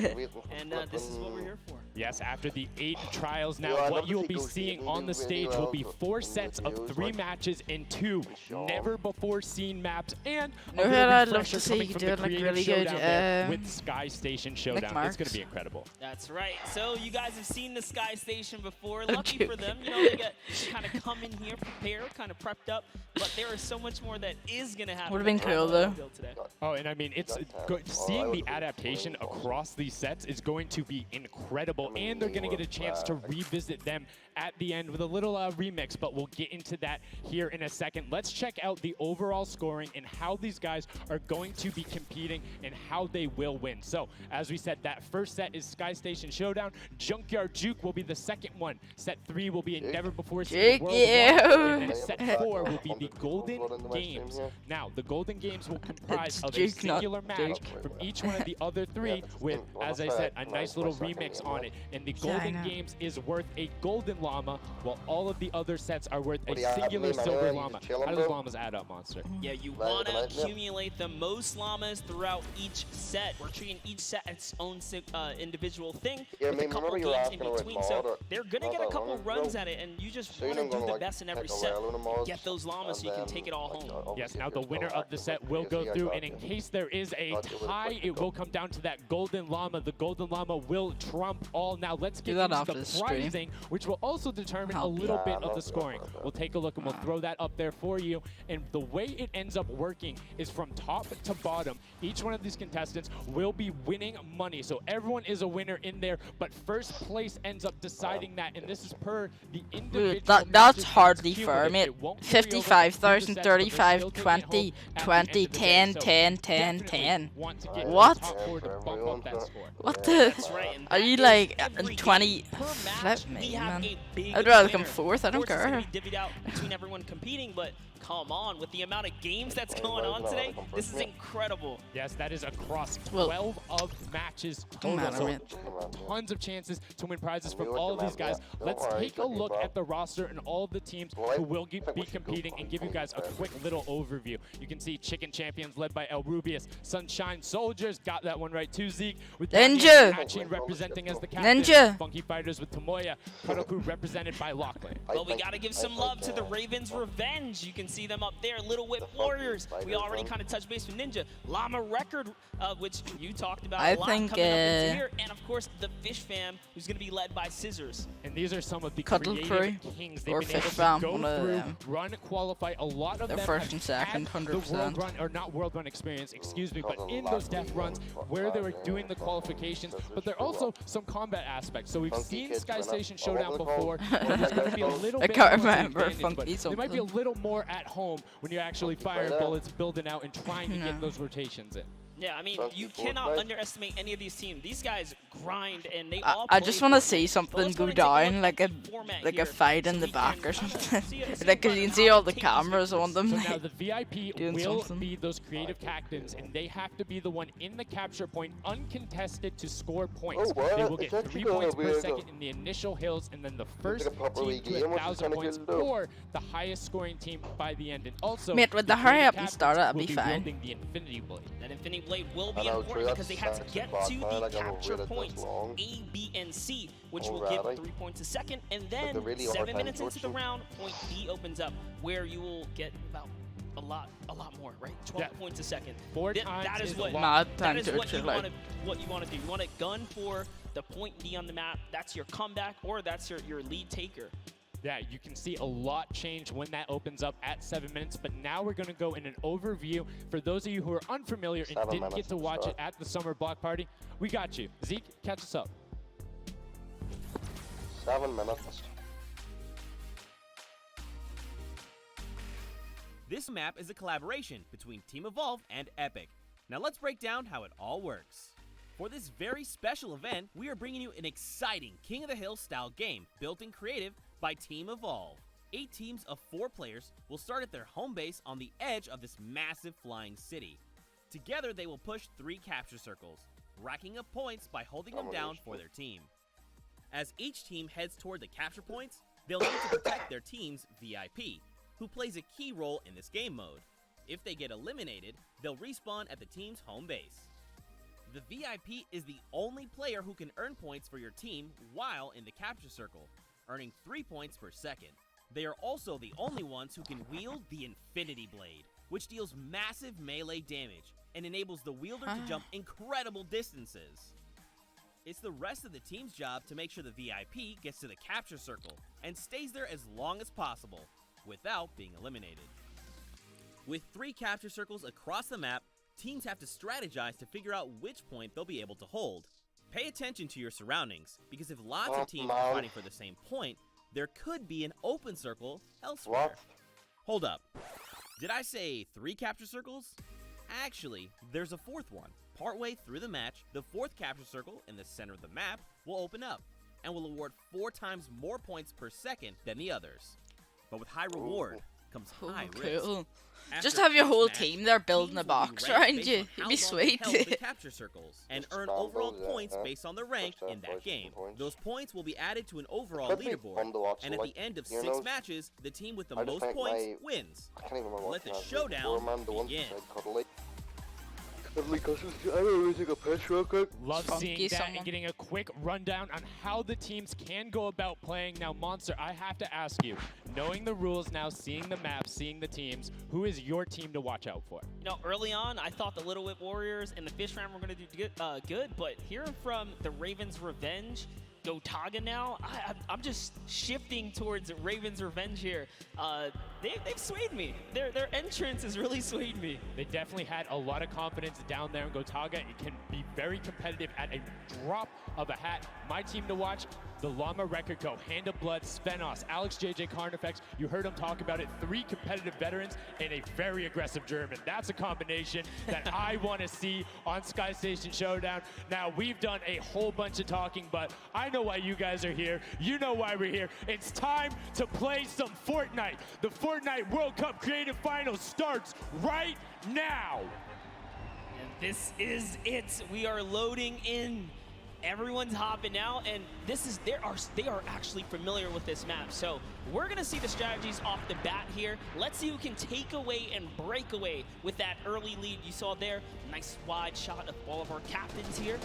And this is what we're here for. Yes, after the 8 trials now, Yo, I what love you'll to be see seeing Goofy on the do really stage will well be for 4 the sets of videos, 3 like matches in 2 never-before-seen maps, and No, a little I'd love refresher to see coming you from doing, the like, Creative really good, Showdown there with Sky Station Showdown. It's going to marks. be incredible. That's right. So you guys have seen the Sky Station before. I'm Lucky for them, you know, they get kind of come in here prepared, kind of prepped up. But there is so much more that is going to happen. Would've been cool, though. Today. Oh, and I mean, it's seeing the adaptation across these sets is going to be incredible, and they're going to get a chance to revisit them at the end with a little remix, but we'll get into that here in a second. Let's check out the overall scoring and how these guys are going to be competing and how they will win. So, as we said, that first set is Sky Station Showdown. Junkyard Juke will be the second one. Set 3 will be Never Before Seen World 1, and then set 4 will be the Golden Games. Now, the Golden Games will comprise of a singular match from each one of the other 3 with, as I said, a nice little remix on it. And the Golden Games is worth a golden llama, while all of the other sets are worth a singular silver llama. How do those llamas add up, Monster? Yeah, you want to accumulate the most llamas throughout each set. We're treating each set as its own individual thing with a couple games in between. So they're going to get a couple runs at it, and you just want to do the best in every set. Get those llamas so you can take it all home. Yes, now the winner of the set will go through, and in case there is a tie, it will come down to that golden llama. The golden llama will trump all. Now let's get into the prizing, which will also determine a little bit of the scoring. We'll take a look and we'll throw that up there for you. And the way it ends up working is from top to bottom. Each one of these contestants will be winning money. So everyone is a winner in there, but first place ends up deciding that. And this is per the individual. Dude, that's hardly fair, mate. 55,000, 35, 20, 20, 10, 10, 10, 10. What? What the? Are you like 20? Flip me, man. I'd rather come fourth. I don't care. Divvied out between everyone competing, but come on, with the amount of games that's going on today, this is incredible. Yes, that is across 12 of matches total. So tons of chances to win prizes from all of these guys. Let's take a look at the roster and all of the teams who will be competing and give you guys a quick little overview. You can see Chicken Champions led by El Rubius, Sunshine Soldiers, got that one right too, Zeke. With Ninja! Machine representing as the captain. Ninja! Funky Fighters with Tomoya, Karoku represented by Lachlan. Well, we got to give some love to the Ravens Revenge. You can see them up there, Little Whip Warriors. We already kind of touched base with Ninja. Llama Record, which you talked about a lot coming up into here. And of course, the Fish Fam, who's going to be led by Scissors. And these are some of the Cuddle creative Crew kings. They've or been Fish able Fam, to go one of through, them. run, qualify. A lot of They're them first and second, had 100%. the world run, or not world run experience, excuse me, but in those death runs where they were doing the qualifications. But there are also some combat aspects. So we've seen Sky Station Showdown before. There's going to be a little bit can't more remember advantage, but they might be a little more at home when you're actually firing bullets, building out, and trying to get those rotations in. Yeah, I mean, you cannot underestimate any of these teams. These guys grind, and they all I just want to see something go down, like a fight in the back or something. Like, 'cause you can see all the cameras on them. So now the VIP will something. be those creative captains, and they have to be the one in the capture point, uncontested, to score points. They will get 3 points per second in the initial hills, and then the first team to 1,000 points, or the highest scoring team by the end. And also, Mate, with the hurry up and start it, I'll be fine. wielding the Infinity Blade. That Infinity Blade will be important because they had to get to the capture points A, B, and C, which will give 3 points a second. And then 7 minutes into the round, point B opens up, where you will get about a lot more, right? 12 points a second. That is what you want to do. You want to gun for the point B on the map. That's your comeback, or that's your lead taker. Yeah, you can see a lot change when that opens up at 7 minutes, but now we're going to go in an overview. For those of you who are unfamiliar and didn't get to watch it at the summer block party, we got you. Zeke, catch us up. 7 minutes. This map is a collaboration between Team Evolve and Epic. Now let's break down how it all works. For this very special event, we are bringing you an exciting King of the Hill style game built in creative by Team Evolve. 8 teams of 4 players will start at their home base on the edge of this massive flying city. Together they will push 3 capture circles, racking up points by holding them down for their team. As each team heads toward the capture points, they'll need to protect their team's VIP, who plays a key role in this game mode. If they get eliminated, they'll respawn at the team's home base. The VIP is the only player who can earn points for your team while in the capture circle, earning 3 points per second. They are also the only ones who can wield the Infinity Blade, which deals massive melee damage and enables the wielder to jump incredible distances. It's the rest of the team's job to make sure the VIP gets to the capture circle and stays there as long as possible without being eliminated. With 3 capture circles across the map, teams have to strategize to figure out which point they'll be able to hold. Pay attention to your surroundings, because if lots of teams are fighting for the same point, there could be an open circle elsewhere. What? Hold up. Did I say 3 capture circles? Actually, there's a 4th one. Partway through the match, the 4th capture circle in the center of the map will open up and will award 4 times more points per second than the others. But with high reward comes high risk. Cool. After Just have your each whole match, team there building a teams will be box ranked around based you. on It'd how be long sweet. they held the capture circles and earn overall points based on the rank in that game. Those points will be added to an overall leaderboard, and at the end of 6 matches, the team with the most points wins. Let the showdown begin. Love seeing that someone. and getting a quick rundown on how the teams can go about playing. Now, Monster, I have to ask you, knowing the rules now, seeing the map, seeing the teams, who is your team to watch out for? You know, early on, I thought the Little Whip Warriors and the Fish Ram were going to do good, but hearing from the Ravens Revenge, Gotaga now, I'm just shifting towards Ravens Revenge here. They've swayed me. Their entrance has really swayed me. They definitely had a lot of confidence down there in Gotaga. It can be very competitive at a drop of a hat. My team to watch, the Llama Record Co, Hand of Blood, Svenos, Alex JJ Carnifex. You heard him talk about it. 3 competitive veterans and a very aggressive German. That's a combination that I want to see on Sky Station Showdown. Now, we've done a whole bunch of talking, but I know why you guys are here. You know why we're here. It's time to play some Fortnite. The Fortnite World Cup Creative Finals starts right now. And this is it. We are loading in. Everyone's hopping out, and they are actually familiar with this map. So we're gonna see the strategies off the bat here. Let's see who can take away and break away with that early lead you saw there. Nice wide shot of all of our captains here.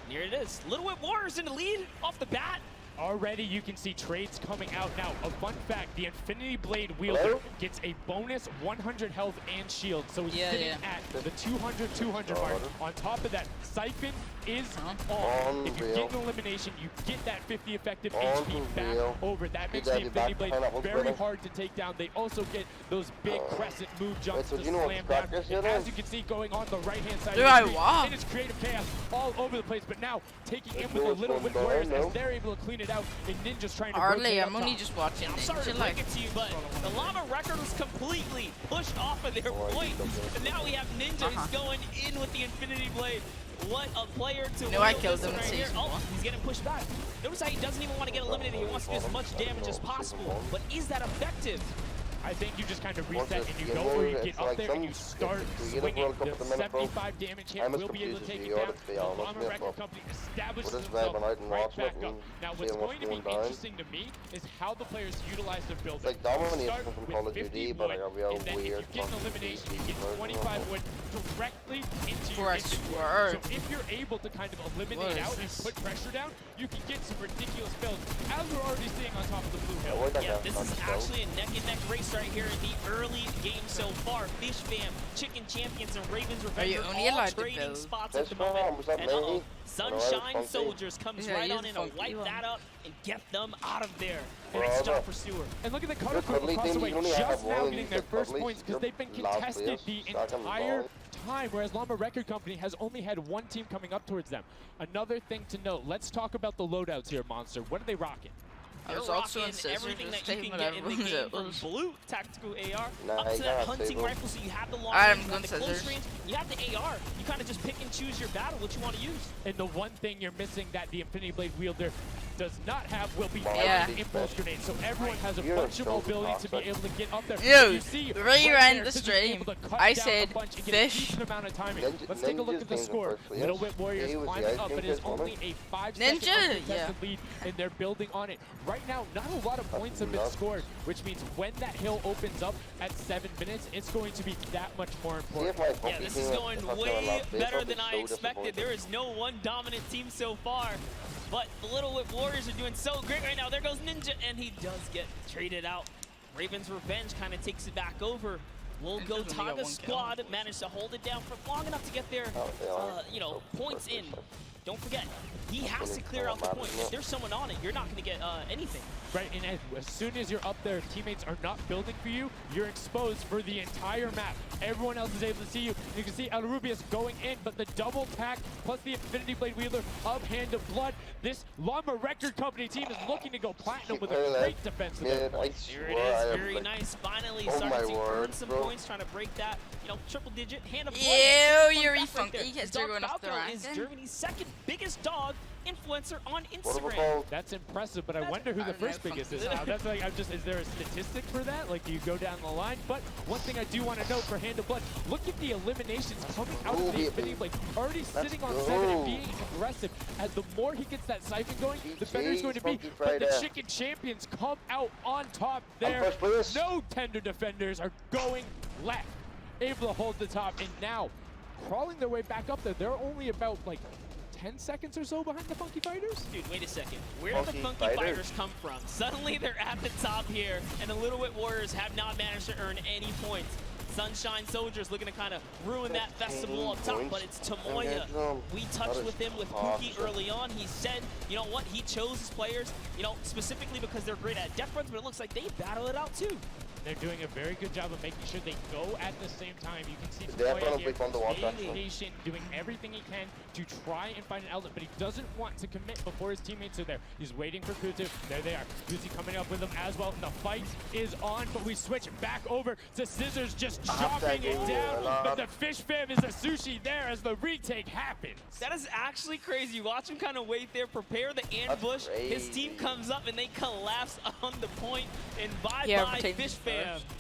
And here it is. Little Whip Warriors in the lead off the bat. Already you can see trades coming out now. A fun fact, the Infinity Blade wielder gets a bonus 100 health and shield. So he's sitting at the 200 mark. On top of that, Siphon is on. If you get an elimination, you get that 50 effective HP back over. That makes the Infinity Blade very hard to take down. They also get those big crescent move jumps to slam down. And as you can see going on the right-hand side of the screen, it is creative chaos all over the place. But now taking in with the Little Whip Warriors as they're able to clean it out, and Ninja's trying to Hardly, I'm only just watching. I'm sorry to break it to you, but the Llama Record was completely pushed off of their point. And now we have Ninja who's going in with the Infinity Blade. What a player to No, I killed him in season 1. He's getting pushed back. Notice how he doesn't even want to get eliminated. He wants to do as much damage as possible. But is that effective? I think you just kind of reset and you go or you get up there and you start swinging. The 75 damage hit will be able to take it down. The Llama Record Company establishes themselves right back up. Now what's going to be interesting to me is how the players utilize their build. Like domination from Call of Duty, but like a real and then weird. if you get an elimination, you get 25 wood directly into your I swear. So if you're able to kind of eliminate out and put pressure down, you can get some ridiculous builds, as we're already seeing on top of the blue hill. Yeah, this is actually a neck-and-neck race right here in the early game so far. Fish Fam, Chicken Champions, and Ravens Revenge are all trading spots at the moment. And Sunshine Soldiers comes right on in to wipe that up and get them out of there. Nice job for Stewart. And look at the cutter across the way, just now getting their first points because they've been contested the entire time, whereas Llama Record Company has only had 1 team coming up towards them. Another thing to note, let's talk about the loadouts here, Monster. What are they rocking? I was also in everything that you can get in the everyone's game from blue tactical AR up to that hunting rifle, so you have the long I'm range, you have the close range, you have the AR. You kind of just pick and choose your battle, what you want to use. And the one thing you're missing that the Infinity Blade wielder does not have will be impulse grenades. So everyone has a bunch of mobility to be able to get up there. You reran the stream. I said fish. Let's take a look at the score. Little Whip Warriors climbing up, but it is only a 5-second uncontested lead, and they're building on it. Right now, not a lot of points have been scored, which means when that hill opens up at 7 minutes, it's going to be that much more important. Yeah, this is going way better than I expected. There is no one dominant team so far. But the Little Whip Warriors are doing so great right now. There goes Ninja, and he does get traded out. Ravens Revenge kind of takes it back over. will Gotaga squad manage to hold it down for long enough to get their, you know, points in. Don't forget, he has to clear out the point. If there's someone on it, you're not going to get anything. Right, and as soon as you're up there, teammates are not building for you. You're exposed for the entire map. Everyone else is able to see you. You can see El Rubius going in, but the double tack plus the Infinity Blade wielder of Hand of Blood. This Llama Record Company team is looking to go platinum with a great defense. Here it is, very nice. Finally starting to earn some points, trying to break that, you know, triple digit. Hand of Blood. Ew, Yuri Funky gets going off the rank. Is Germany's second biggest dog influencer on Instagram. That's impressive, but I wonder who the first biggest is now. That's like, is there a statistic for that? Like, do you go down the line? But one thing I do want to note for Hand of Blood, look at the eliminations coming out of the Infinity Blade. Already sitting on 7 and being aggressive. As the more he gets that siphon going, the better it's going to be. But the Chicken Champions come out on top there. No tender defenders are going left. Able to hold the top, and now crawling their way back up there. They're only about like 10 seconds or so behind the Funky Fighters? Dude, wait a second. Where did the Funky Fighters come from? Suddenly they're at the top here, and the Little Wit Warriors have not managed to earn any points. Sunshine Soldiers looking to kind of ruin that festival up top, but it's Tomoya. We touched with him with Pookie early on. He said, you know what, he chose his players, you know, specifically because they're great at death runs, but it looks like they battle it out too. They're doing a very good job of making sure they go at the same time. You can see Tomoya here being patient, doing everything he can to try and find an outlet, but he doesn't want to commit before his teammates are there. He's waiting for Kutu. There they are. Kutu coming up with them as well. The fight is on, but we switch back over to Scissors just chopping it down. But the Fish Fam is a sushi there as the retake happens. That is actually crazy. Watch him kind of wait there, prepare the ambush. His team comes up and they collapse on the point, and bye-bye Fish Fam.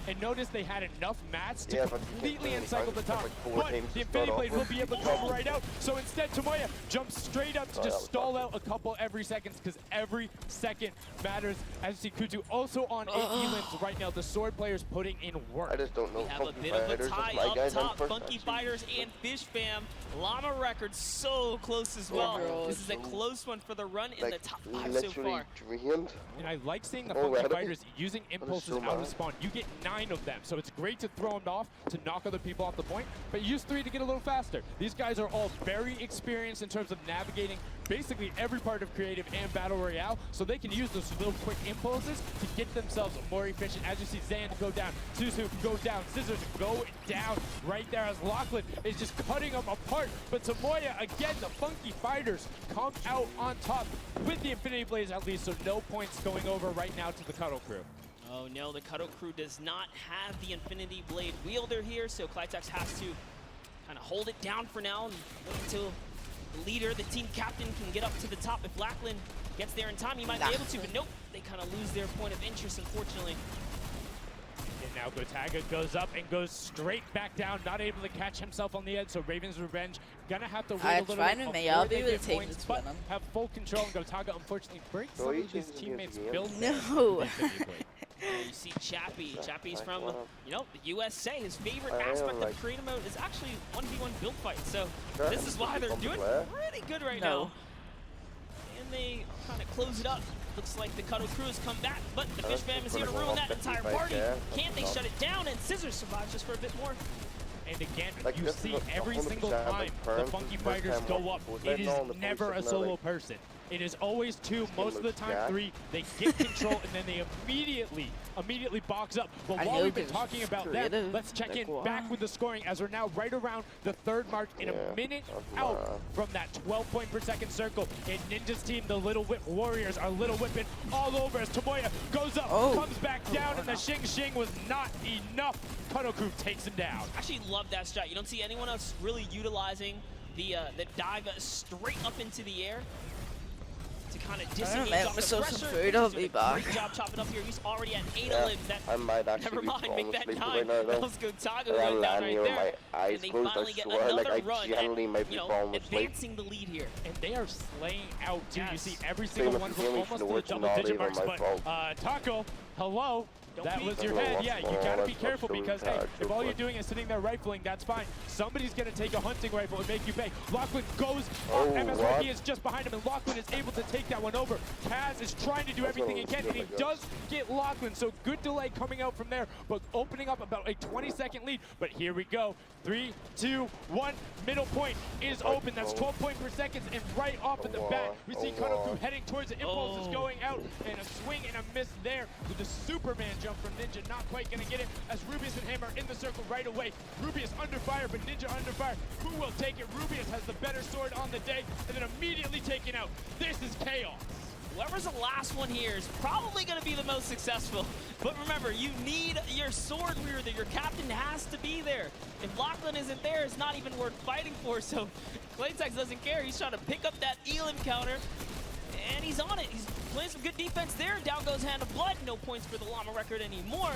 And notice they had enough mats to completely encircle the top, but the Infinity Blade will be able to come right out. So instead, Tomoya jumps straight up to just stall out a couple every seconds, because every second matters. As you see Kutu also on 8 Elans right now. The sword players putting in work. I just don't know. We have a bit of a tie up top. Funky Fighters and Fish Fam. Llama Record so close as well. This is a close one for the run in the top 5 so far. And I like seeing the Funky Fighters using impulses out of spawn. You get 9 of them, so it's great to throw them off to knock other people off the point, but use 3 to get a little faster. These guys are all very experienced in terms of navigating basically every part of creative and battle royale, so they can use those little quick impulses to get themselves more efficient. As you see Zan go down, Suzu go down, Scissors go down right there as Lachlan is just cutting them apart. But Tomoya, again, the Funky Fighters come out on top with the Infinity Blades at least, so no points going over right now to the Cuddle Crew. Oh no, the Cuddle Crew does not have the Infinity Blade wielder here, so Clitex has to kind of hold it down for now and wait until the leader, the team captain, can get up to the top. If Lachlan gets there in time, he might be able to, but nope, they kind of lose their point of interest, unfortunately. And now Gotaga goes up and goes straight back down, not able to catch himself on the edge, so Raven's Revenge gonna have to wait a little bit before they get points, but have full control, and Gotaga unfortunately breaks some of his teammates' build. No! You see Chappie. Chappie's from, you know, the USA. His favorite aspect of creative mode is actually 1v1 build fight. So this is why they're doing pretty good right now. And they kind of close it up. Looks like the Cuddle Crew has come back, but the Fish Fam is here to ruin that entire party. Can't they shut it down? And Scissors survives just for a bit more. And again, you see every single time the Funky Fighters go up, it is never a solo person. It is always 2, most of the time 3. They get control and then they immediately box up. But while we've been talking about that, let's check in back with the scoring as we're now right around the 3rd mark in a minute out from that 12 point per second circle. And Ninja's team, the Little Whip Warriors, are Little Whipping all over as Tomoya goes up, comes back down, and the Xing Xing was not enough. Cuddle Crew takes him down. I actually love that strat. You don't see anyone else really utilizing the dive straight up into the air to kind of disengage off the pressure. Some food, I'll be back. Great job chopping up here. He's already at 8 limbs. That, I might actually never mind, make that 9. Right That was Gotaga going down right there. And they finally get another run and, you know, advancing the lead here. And they are slaying out too. You see every single one with almost the double-digit marks. But Taco, hello. That was your head, yeah. You gotta be careful because, hey, if all you're doing is sitting there rifling, that's fine. Somebody's gonna take a hunting rifle and make you pay. Lachlan goes up, MSYD is just behind him, and Lachlan is able to take that one over. Kaz is trying to do everything he can, and he does get Lachlan, so good delay coming out from there, but opening up about a 20-second lead. But here we go. 3, 2, 1, middle point is open. That's 12 points per second, and right off of the bat, we see Kanoku heading towards it. Impulse is going out, and a swing and a miss there with the Superman jump from Ninja. Not quite gonna get it, as Rubius and Hammer in the circle right away. Rubius under fire, but Ninja under fire. Who will take it? Rubius has the better sword on the day, and then immediately taken out. This is chaos. Whoever's the last one here is probably going to be the most successful. But remember, you need your sword wielder. Your captain has to be there. If Lachlan isn't there, it's not even worth fighting for. So Claytex doesn't care. He's trying to pick up that Elam counter, and he's on it. He's playing some good defense there. Down goes Hand of Blood. No points for the Llama record anymore.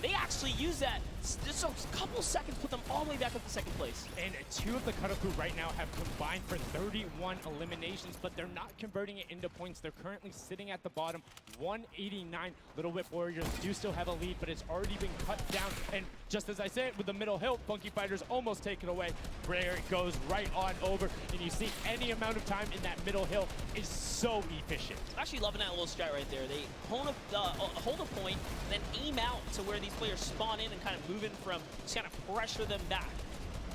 They actually use that. Just a couple seconds put them all the way back up to second place. And two of the Kanoku right now have combined for 31 eliminations, but they're not converting it into points. They're currently sitting at the bottom, 189. Little Whip Warriors do still have a lead, but it's already been cut down. And just as I said, with the middle hill, Funky Fighters almost take it away. There it goes right on over. And you see any amount of time in that middle hill is so efficient. I'm actually loving that little strat right there. They hold a point, then aim out to where these players spawn in and kind of move in from, just kind of pressure them back.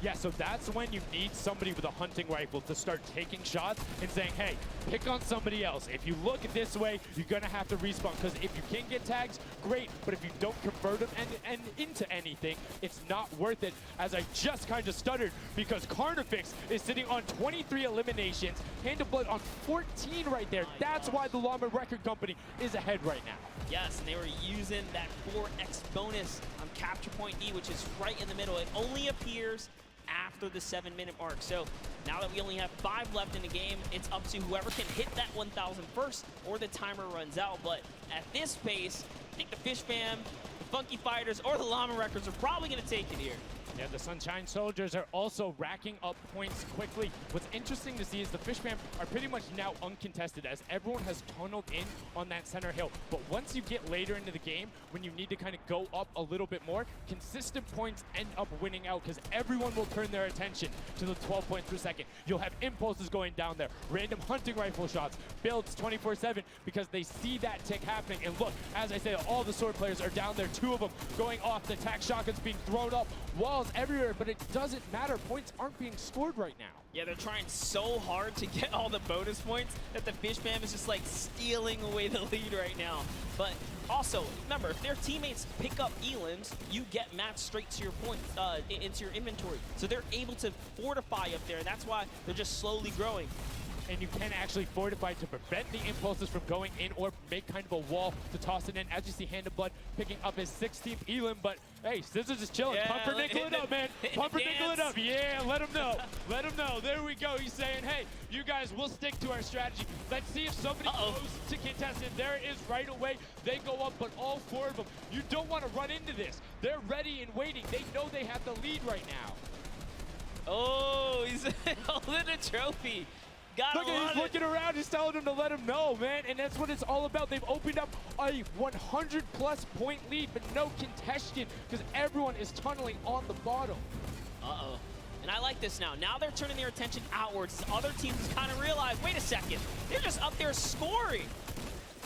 Yeah, so that's when you need somebody with a hunting rifle to start taking shots and saying, hey, pick on somebody else. If you look this way, you're going to have to respawn, because if you can get tags, great, but if you don't convert them and into anything, it's not worth it, as I just kind of stuttered, because Carnifex is sitting on 23 eliminations, Hand of Blood on 14 right there. That's why the Llama Record Company is ahead right now. Yes, and they were using that 4x bonus on Capture Point D, which is right in the middle. It only appears after the 7-minute mark. So now that we only have 5 left in the game, it's up to whoever can hit that 1,000 first or the timer runs out. But at this pace, I think the Fish Fam, the Funky Fighters, or the Llama Records are probably going to take it here. Yeah, the Sunshine Soldiers are also racking up points quickly. What's interesting to see is the Fish Fam are pretty much now uncontested, as everyone has tunneled in on that center hill. But once you get later into the game, when you need to kind of go up a little bit more, consistent points end up winning out, because everyone will turn their attention to the 12 points per second. You'll have impulses going down there, random hunting rifle shots, builds 24/7, because they see that tick happening. And look, as I say, all the sword players are down there, 2 of them going off, the tac shotguns being thrown up, walls everywhere, but it doesn't matter. Points aren't being scored right now. Yeah, they're trying so hard to get all the bonus points that the Fish Fam is just like stealing away the lead right now. But also, remember, if their teammates pick up Elams, you get matched straight to your points, into your inventory. So they're able to fortify up there, and that's why they're just slowly growing. And you can actually fortify to prevent the impulses from going in, or make kind of a wall to toss it in. As you see, Hand of Blood picking up his 16th Elam, but hey, Scissors is chilling. Yeah, Pumpernickel it up, man. Pumpernickel it up. Yeah, let him know. Let him know. There we go. He's saying, hey, you guys, we'll stick to our strategy. Let's see if somebody goes to contest it. There it is right away. They go up, but all 4 of them, you don't want to run into this. They're ready and waiting. They know they have the lead right now. Oh, he's holding a trophy. Look at he's looking around, he's telling him to let him know, man, and that's what it's all about. They've opened up a 100-plus point lead, but no contention, because everyone is tunneling on the bottom. Uh-oh. And I like this now. Now they're turning their attention outwards. Other teams kind of realize, wait a second, they're just up there scoring.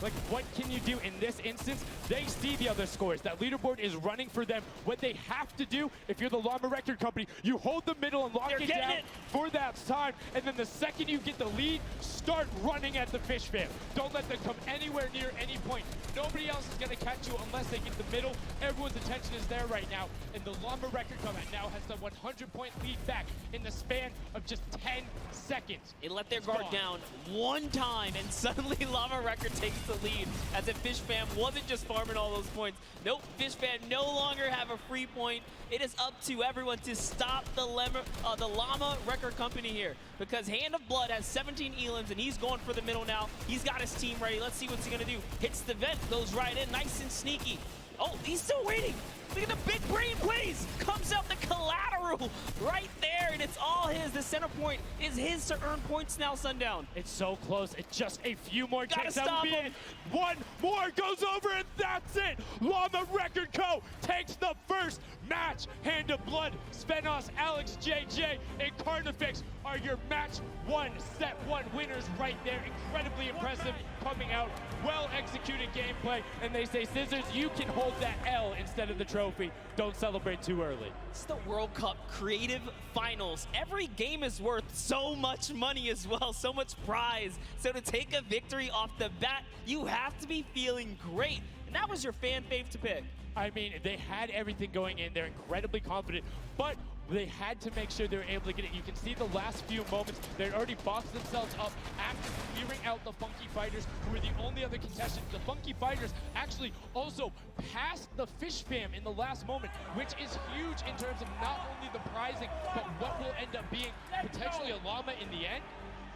Like, what can you do in this instance? They see the other scores. That leaderboard is running for them. What they have to do, if you're the Llama Record Company, you hold the middle and lock it down for that time. And then the second you get the lead, start running at the Fish Fam. Don't let them come anywhere near any point. Nobody else is going to catch you unless they get the middle. Everyone's attention is there right now. And the Llama Record Company now has the 100-point lead back in the span of just 10 seconds. It let their guard down one time, and suddenly Llama Record takes the lead, as if Fish Fam wasn't just farming all those points. Nope, Fish Fam no longer have a free point. It is up to everyone to stop the Llama Record Company here, because Hand of Blood has 17 Elams, and he's going for the middle now. He's got his team ready. Let's see what's he gonna do. Hits the vent, goes right in, nice and sneaky. Oh, he's still waiting. Look at the big brain plays. Comes out the collateral right there, and it's It's all his. The center point is his to earn points now, Sundown. It's so close. It's just a few more Gotta takes. That stop would be him. it. One more goes over, and that's it. Llama Record Co. takes the first match. Hand of Blood, Svenos, Alex, JJ, and Carnifex are your match one, set one winners right there. Incredibly impressive coming out. Well executed gameplay. And they say, Scissors, you can hold that L instead of the trophy. Don't celebrate too early. It's the World Cup Creative Finals. Every game is worth so much money as well, so much prize. So to take a victory off the bat, you have to be feeling great. And that was your fan fave to pick. I mean, they had everything going in. They're incredibly confident, but they had to make sure they were able to get it. You can see the last few moments, they'd already boxed themselves up after clearing out the Funky Fighters, who were the only other contestants. The Funky Fighters actually also passed the Fish Fam in the last moment, which is huge in terms of not only the prizing, but what will end up being potentially a llama in the end.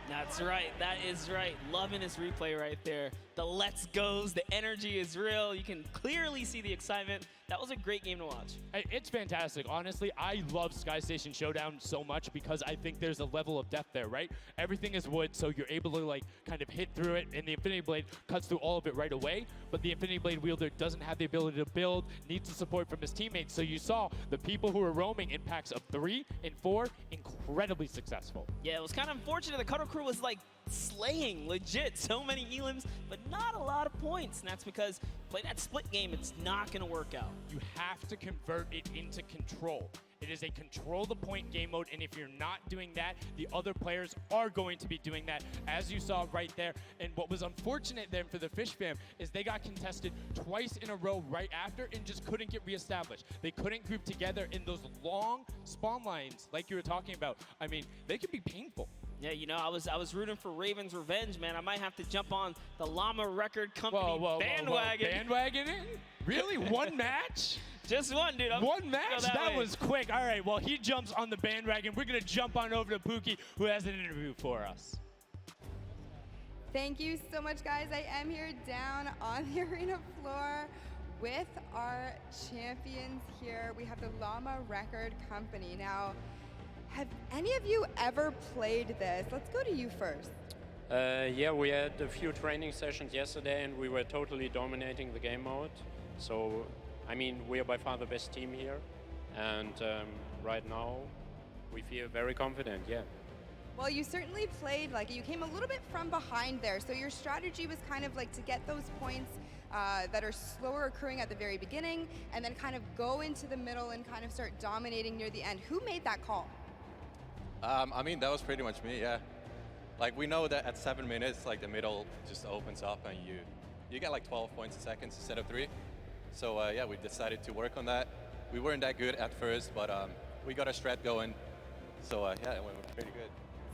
That's right, that is right. Loving this replay right there. The let's goes, the energy is real. You can clearly see the excitement. That was a great game to watch. It's fantastic. Honestly, I love Sky Station Showdown so much because I think there's a level of depth there, right? Everything is wood, so you're able to like kind of hit through it, and the Infinity Blade cuts through all of it right away, but the Infinity Blade wielder doesn't have the ability to build, needs the support from his teammates. So you saw the people who were roaming in packs of 3 and 4, incredibly successful. Yeah, it was kind of unfortunate. The Cutter Crew was like slaying, legit. So many elims, but not a lot of points. And that's because playing that split game, it's not going to work out. You have to convert it into control. It is a control the point game mode, and if you're not doing that, the other players are going to be doing that, as you saw right there. And what was unfortunate then for the Fish Fam is they got contested twice in a row right after and just couldn't get reestablished. They couldn't group together in those long spawn lines like you were talking about. I mean, they could be painful. Yeah, you know, I was rooting for Raven's Revenge, man. I might have to jump on the Llama Record Company bandwagon. Bandwagon it? Really? One match? Just one, dude. One match? That was quick. All right, well, he jumps on the bandwagon. We're going to jump on over to Pookie, who has an interview for us. Thank you so much, guys. I am here down on the arena floor with our champions here. We have the Llama Record Company. Now, have any of you ever played this? Let's go to you first. Yeah, we had a few training sessions yesterday and we were totally dominating the game mode. So, I mean, we are by far the best team here. And right now, we feel very confident, yeah. Well, you certainly played, like, you came a little bit from behind there. So your strategy was kind of like to get those points that are slower accruing at the very beginning and then kind of go into the middle and kind of start dominating near the end. Who made that call? I mean, that was pretty much me, yeah. Like, we know that at 7 minutes, like, the middle just opens up and you get like 12 points a second instead of 3. So, yeah, we decided to work on that. We weren't that good at first, but we got a strat going. So, yeah, it went pretty good.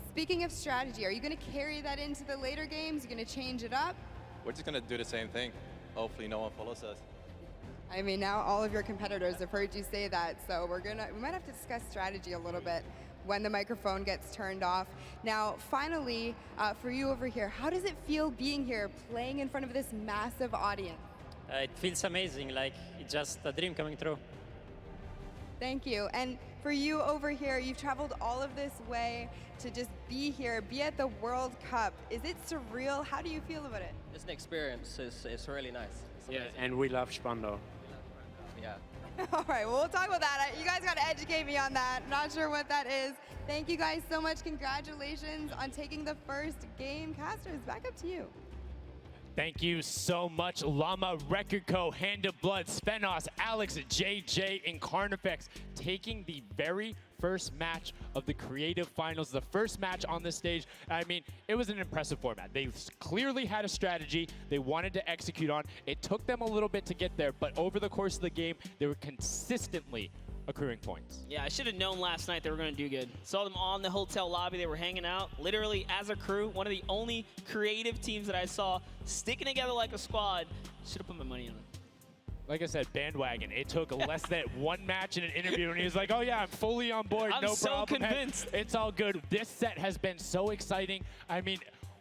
Speaking of strategy, are you going to carry that into the later games? You're going to change it up? We're just going to do the same thing. Hopefully no one follows us. I mean, now all of your competitors have heard you say that, so we might have to discuss strategy a little bit when the microphone gets turned off. Now, finally, for you over here, how does it feel being here, playing in front of this massive audience? It feels amazing, like it's just a dream coming true. Thank you. And for you over here, you've traveled all of this way to just be here, be at the World Cup. Is it surreal? How do you feel about it? It's an experience. It's really nice. Yeah, and we love Spando. Yeah. All right, well, we'll talk about that. You guys got to educate me on that. Not sure what that is. Thank you guys so much. Congratulations on taking the first game. Casters, back up to you. Thank you so much, Llama Record Co., Hand of Blood, Svenos, Alex, JJ, and Carnifex taking the very first match of the Creative Finals, the first match on this stage. I mean, it was an impressive format. They clearly had a strategy they wanted to execute on. It took them a little bit to get there, but over the course of the game, they were consistently accruing points. Yeah, I should have known last night they were going to do good. Saw them on the hotel lobby. They were hanging out, literally as a crew. One of the only creative teams that I saw sticking together like a squad. Should have put my money on it. Like I said, bandwagon. It took less than one match in an interview, and he was like, oh, yeah, I'm fully on board. I'm no so problem. convinced. It's all good. This set has been so exciting. I mean,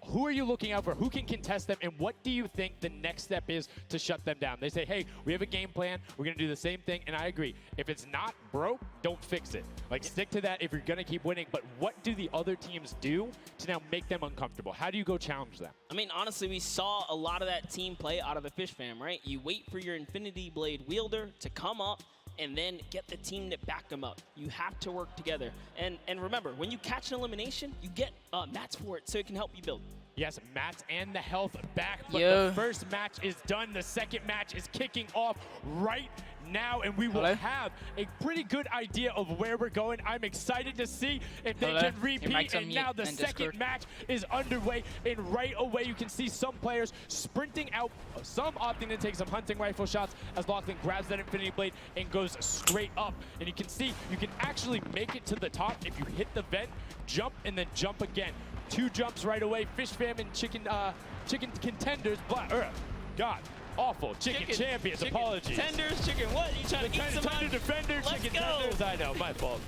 who are you looking out for? Who can contest them? And what do you think the next step is to shut them down? They say, hey, we have a game plan. We're going to do the same thing. And I agree. If it's not broke, don't fix it. Like, stick to that if you're going to keep winning. But what do the other teams do to now make them uncomfortable? How do you go challenge them? I mean, honestly, we saw a lot of that team play out of the Fish Fam, right? You wait for your Infinity Blade wielder to come up and then get the team to back them up. You have to work together. And remember, when you catch an elimination, you get mats for it, so it can help you build. Yes, mats and the health back, but Yeah. the first match is done. The second match is kicking off right now, and we will have a pretty good idea of where we're going. I'm excited to see if they can repeat, and now the second match is underway, and right away you can see some players sprinting out, some opting to take some hunting rifle shots as Lachlan grabs that Infinity Blade and goes straight up. And you can see you can actually make it to the top if you hit the vent, jump, and then jump again. 2 jumps right away. Fish Fam and chicken contenders, God, awful. Chicken champions, apologies. Tenders, chicken what? You trying to eat some Tender defender, chicken tenders, I know, my fault.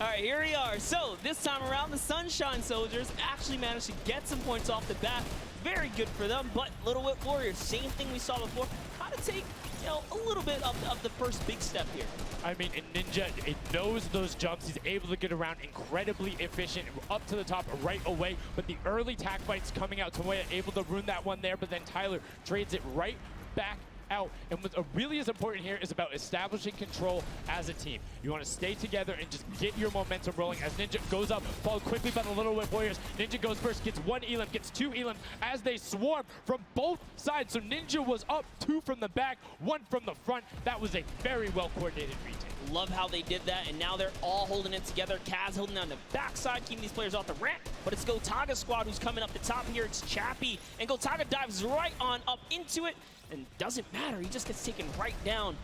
All right, here we are. So this time around, the Sunshine Soldiers actually managed to get some points off the bat. Very good for them, but Little Whip Warriors, same thing we saw before, how to take, you know, a little bit of the first big step here. I mean, Ninja, it knows those jumps. He's able to get around, incredibly efficient, up to the top right away. But the early tack fights coming out, Tomoya able to ruin that one there, but then Tyler trades it right back out. And what really is important here is about establishing control as a team. You want to stay together and just get your momentum rolling as Ninja goes up, followed quickly by the Little Whip Warriors. Ninja goes first, gets 1 elim, gets 2 elim as they swarm from both sides. So Ninja was up 2 from the back, 1 from the front. That was a very well coordinated retake. Love how they did that, and now they're all holding it together. Kaz holding down the backside, keeping these players off the ramp, but it's Gotaga's squad who's coming up the top here. It's Chappie, and Gotaga dives right on up into it, and doesn't matter. He just gets taken right down.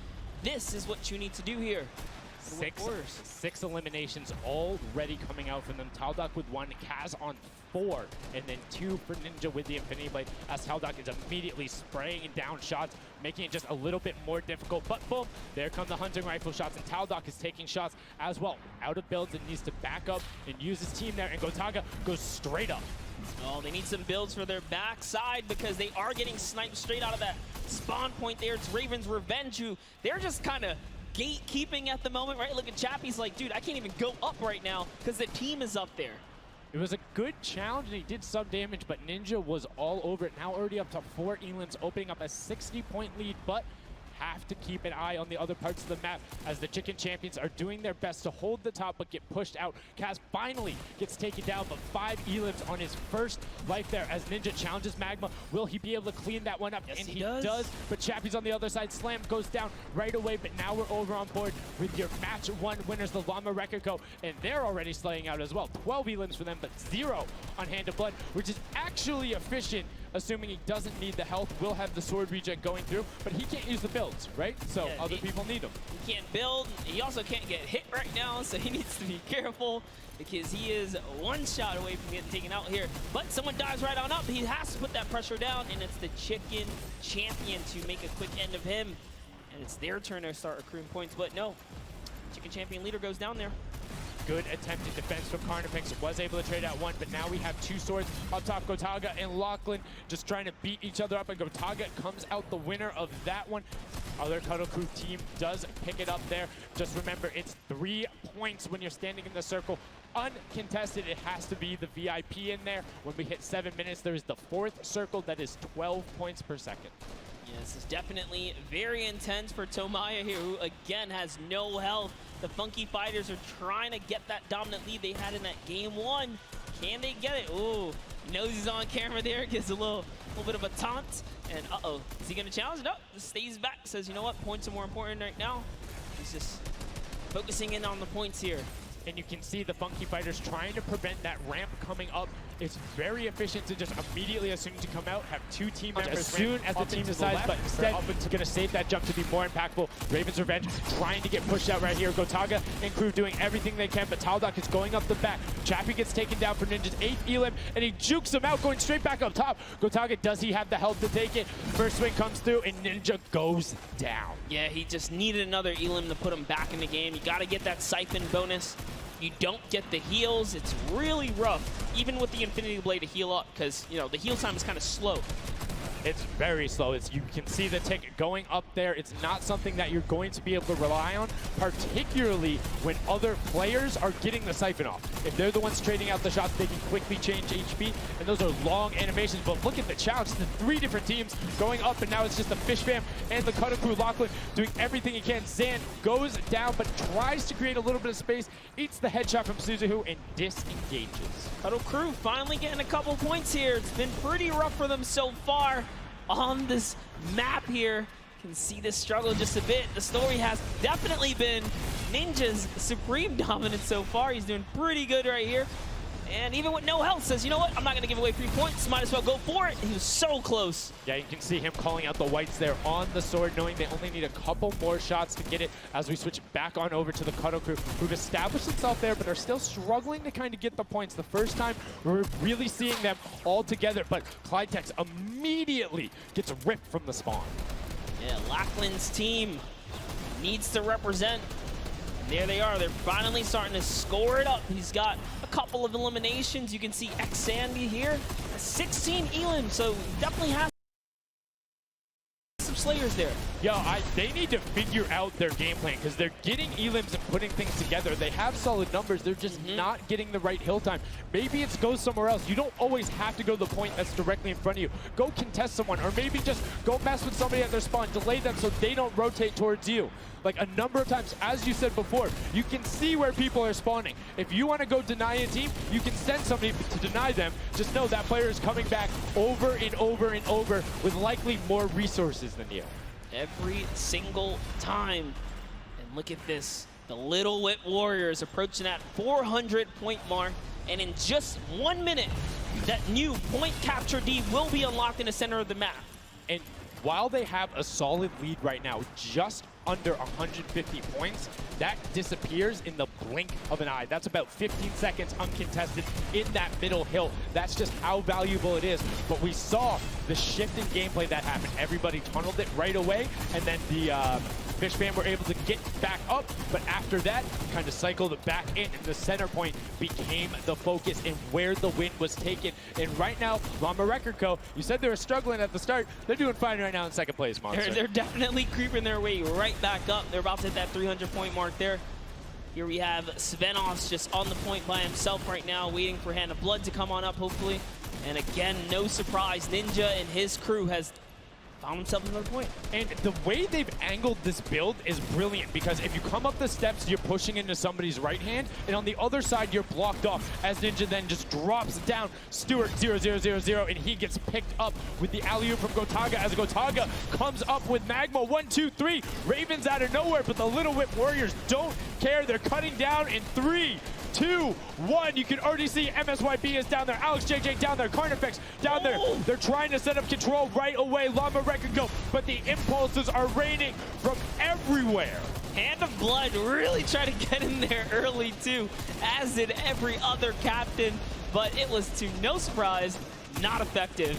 This is what you need to do here. 6 eliminations already coming out from them. Taldock with 1, Kaz on 4, and then 2 for Ninja with the Infinity Blade, as Taldock is immediately spraying down shots, making it just a little bit more difficult. But boom, there come the hunting rifle shots, and Taldock is taking shots as well. Out of builds and needs to back up and use his team there, and Gotaga goes straight up. Oh, they need some builds for their backside because they are getting sniped straight out of that spawn point there. It's Raven's Revenge, who they're just kind of gatekeeping at the moment, right? Look at Chappie's like, dude, I can't even go up right now because the team is up there. It was a good challenge, and he did some damage, but Ninja was all over it. Now already up to 4 elims, opening up a 60-point lead, but have to keep an eye on the other parts of the map as the Chicken Champions are doing their best to hold the top but get pushed out. Kaz finally gets taken down, but 5 elims on his first life there as Ninja challenges Magma. Will he be able to clean that one up? Yes, and he does. But Chappie's on the other side. Slam goes down right away, but now we're over on board with your match 1 winners, the Llama Rekiko, and they're already slaying out as well. 12 elims for them, but 0 on Hand of Blood, which is actually efficient, assuming he doesn't need the health. Will have the sword regen going through, but he can't use the builds, right? So Yeah, other people need them. He can't build. He also can't get hit right now, so he needs to be careful because he is 1 shot away from getting taken out here. But someone dives right on up. He has to put that pressure down, and it's the Chicken Champion to make a quick end of him. And it's their turn to start accruing points, but no. Chicken Champion leader goes down there. Good attempted defense from Carnifex. Was able to trade out 1, but now we have 2 swords up top. Gotaga and Lachlan just trying to beat each other up, and Gotaga comes out the winner of that one. Other Cuddle Crew team does pick it up there. Just remember, it's 3 points when you're standing in the circle. Uncontested, it has to be the VIP in there. When we hit 7 minutes, there is the 4th circle that is 12 points per second. Yeah, this is definitely very intense for Tomoya here, who again has no health. The Funky Fighters are trying to get that dominant lead they had in that game 1. Can they get it? Ooh, he knows he's on camera there, gives a little bit of a taunt. And uh-oh, is he gonna challenge? No, just stays back, says, you know what, points are more important right now. He's just focusing in on the points here. And you can see the Funky Fighters trying to prevent that ramp coming up. It's very efficient to just immediately, as soon as you come out, have 2 team members as soon as the team decides, but instead going to save that jump to be more impactful. Raven's Revenge trying to get pushed out right here. Gotaga and crew doing everything they can, but Taldock is going up the back. Chappie gets taken down for Ninja's 8th elim, and he jukes him out, going straight back up top. Gotaga, does he have the health to take it? First swing comes through, and Ninja goes down. Yeah, he just needed another elim to put him back in the game. You got to get that siphon bonus. You don't get the heals. It's really rough, even with the Infinity Blade to heal up, because, you know, the heal time is kind of slow. It's very slow. You can see the tick going up there. It's not something that you're going to be able to rely on, particularly when other players are getting the siphon off. If they're the ones trading out the shots, they can quickly change HP, and those are long animations. But look at the challenge. The 3 different teams going up, and now it's just the Fish Fam and the Cutter Crew. Lachlan doing everything he can. Zan goes down, but tries to create a little bit of space, eats the headshot from Suzuhu, and disengages. Cutter Crew finally getting a couple points here. It's been pretty rough for them so far on this map here. Can see this struggle just a bit. The story has definitely been Ninja's supreme dominance so far. He's doing pretty good right here. And even with no health, says, you know what? I'm not going to give away 3 points. Might as well go for it. He was so close. Yeah, you can see him calling out the whites there on the sword, knowing they only need a couple more shots to get it as we switch back on over to the Cuddle Crew, who've established themselves there, but are still struggling to kind of get the points. The first time we're really seeing them all together, but Clydetex immediately gets ripped from the spawn. Yeah, Lachlan's team needs to represent. There they are. They're finally starting to score it up. He's got a couple of eliminations. You can see X-Sandy here. 16 elim, so definitely has some Slayers there. Yeah, they need to figure out their game plan, because they're getting elims and putting things together. They have solid numbers. They're just not getting the right hill time. Maybe it's go somewhere else. You don't always have to go to the point that's directly in front of you. Go contest someone, or maybe just go mess with somebody at their spawn. Delay them so they don't rotate towards you. Like a number of times, as you said before, you can see where people are spawning. If you want to go deny a team, you can send somebody to deny them. Just know that player is coming back over and over and over with likely more resources than you. Every single time. And look at this. The Little Whip Warriors approaching that 400-point mark. And in just 1 minute, that new point capture D will be unlocked in the center of the map. And while they have a solid lead right now, just under 150 points, that disappears in the blink of an eye. That's about 15 seconds uncontested in that middle hill. That's just how valuable it is. But we saw the shift in gameplay that happened. Everybody tunneled it right away, and then the Fish Fam were able to get back up, but after that, kind of cycled it back in, and the center point became the focus and where the win was taken. And right now, Llama Record Co., you said they were struggling at the start. They're doing fine right now in second place, Monster. They're definitely creeping their way right back up. They're about to hit that 300-point mark there. Here we have Svenos just on the point by himself right now, waiting for Hand of Blood to come on up, hopefully. And again, no surprise, Ninja and his crew has found himself another point. And the way they've angled this build is brilliant, because if you come up the steps, you're pushing into somebody's right hand, and on the other side, you're blocked off, as Ninja then just drops down Stewart 0-0-0-0, and he gets picked up with the alley-oop from Gotaga, as Gotaga comes up with Magma. 1, 2, 3. Ravens out of nowhere, but the Little Whip Warriors don't care. They're cutting down in 3, 2, 1. You can already see MSYB is down there. Alex JJ down there. Carnifex down there. They're trying to set up control right away. Llama Record go, but the impulses are raining from everywhere. Hand of Blood really tried to get in there early too, as did every other captain, but it was, to no surprise, not effective.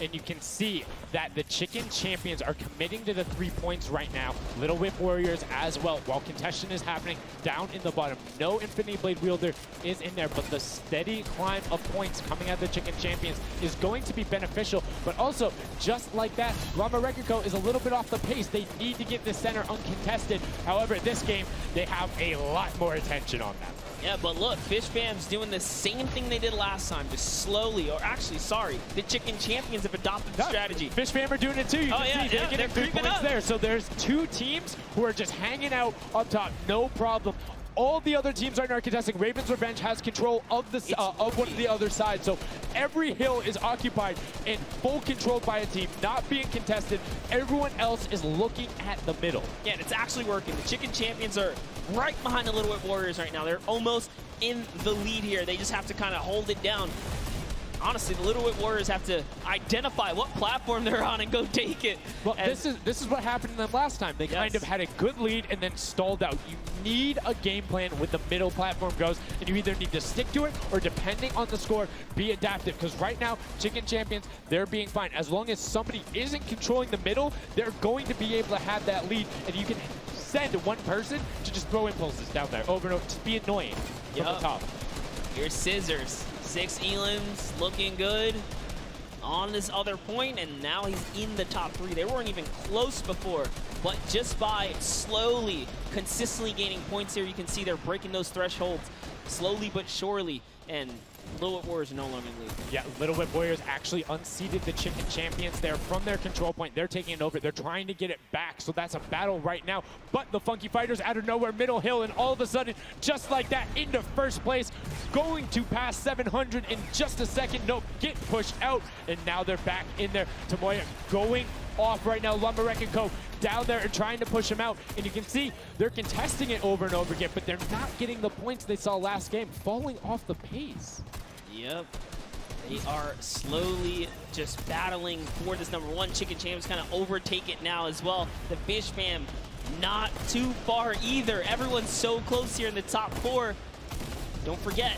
And you can see that the Chicken Champions are committing to the 3 points right now. Little Whip Warriors as well, while contention is happening down in the bottom. No Infinity Blade Wielder is in there, but the steady climb of points coming at the Chicken Champions is going to be beneficial. But also, just like that, Llama Record Co. is a little bit off the pace. They need to get the center uncontested. However, this game, they have a lot more attention on them. Yeah, but look, Fish Fam's doing the same thing they did last time, just slowly, or actually, sorry, the Chicken Champions have adopted the strategy. Fish Fam are doing it too. You can see they're getting 3 points up there. So there's 2 teams who are just hanging out up top, no problem. All the other teams are not contesting. Raven's Revenge has control of the of one of the other side. So every hill is occupied and full controlled by a team, not being contested. Everyone else is looking at the middle. Yeah, and it's actually working. The Chicken Champions are right behind the Little Whip Warriors right now. They're almost in the lead here. They just have to kind of hold it down. Honestly, the Little Whip Warriors have to identify what platform they're on and go take it. Well, this is what happened to them last time. They kind of had a good lead and then stalled out. You need a game plan with the middle platform goes, and you either need to stick to it or, depending on the score, be adaptive. Because right now, Chicken Champions, they're being fine. As long as somebody isn't controlling the middle, they're going to be able to have that lead, and you can send one person to just throw impulses down there over and over, just be annoying from the top. Here's Scissors. 6 elims, looking good on this other point, and now he's in the top 3. They weren't even close before, but just by slowly, consistently gaining points here, you can see they're breaking those thresholds slowly but surely, and Little Whip Warriors are no longer in the lead. Yeah, Little Whip Warriors actually unseated the Chicken Champions. They're from their control point. They're taking it over. They're trying to get it back, so that's a battle right now. But the Funky Fighters out of nowhere, middle hill, and all of a sudden, just like that, into first place, going to pass 700 in just a second. Nope, get pushed out, and now they're back in there. Tomoya going off right now. Lumberwreck and Co. down there and trying to push him out. And you can see they're contesting it over and over again, but they're not getting the points they saw last game, falling off the pace. Yep. They are slowly just battling for this number 1. Chicken Champs kind of overtake it now as well. The Fish Fam not too far either. Everyone's so close here in the top 4. Don't forget,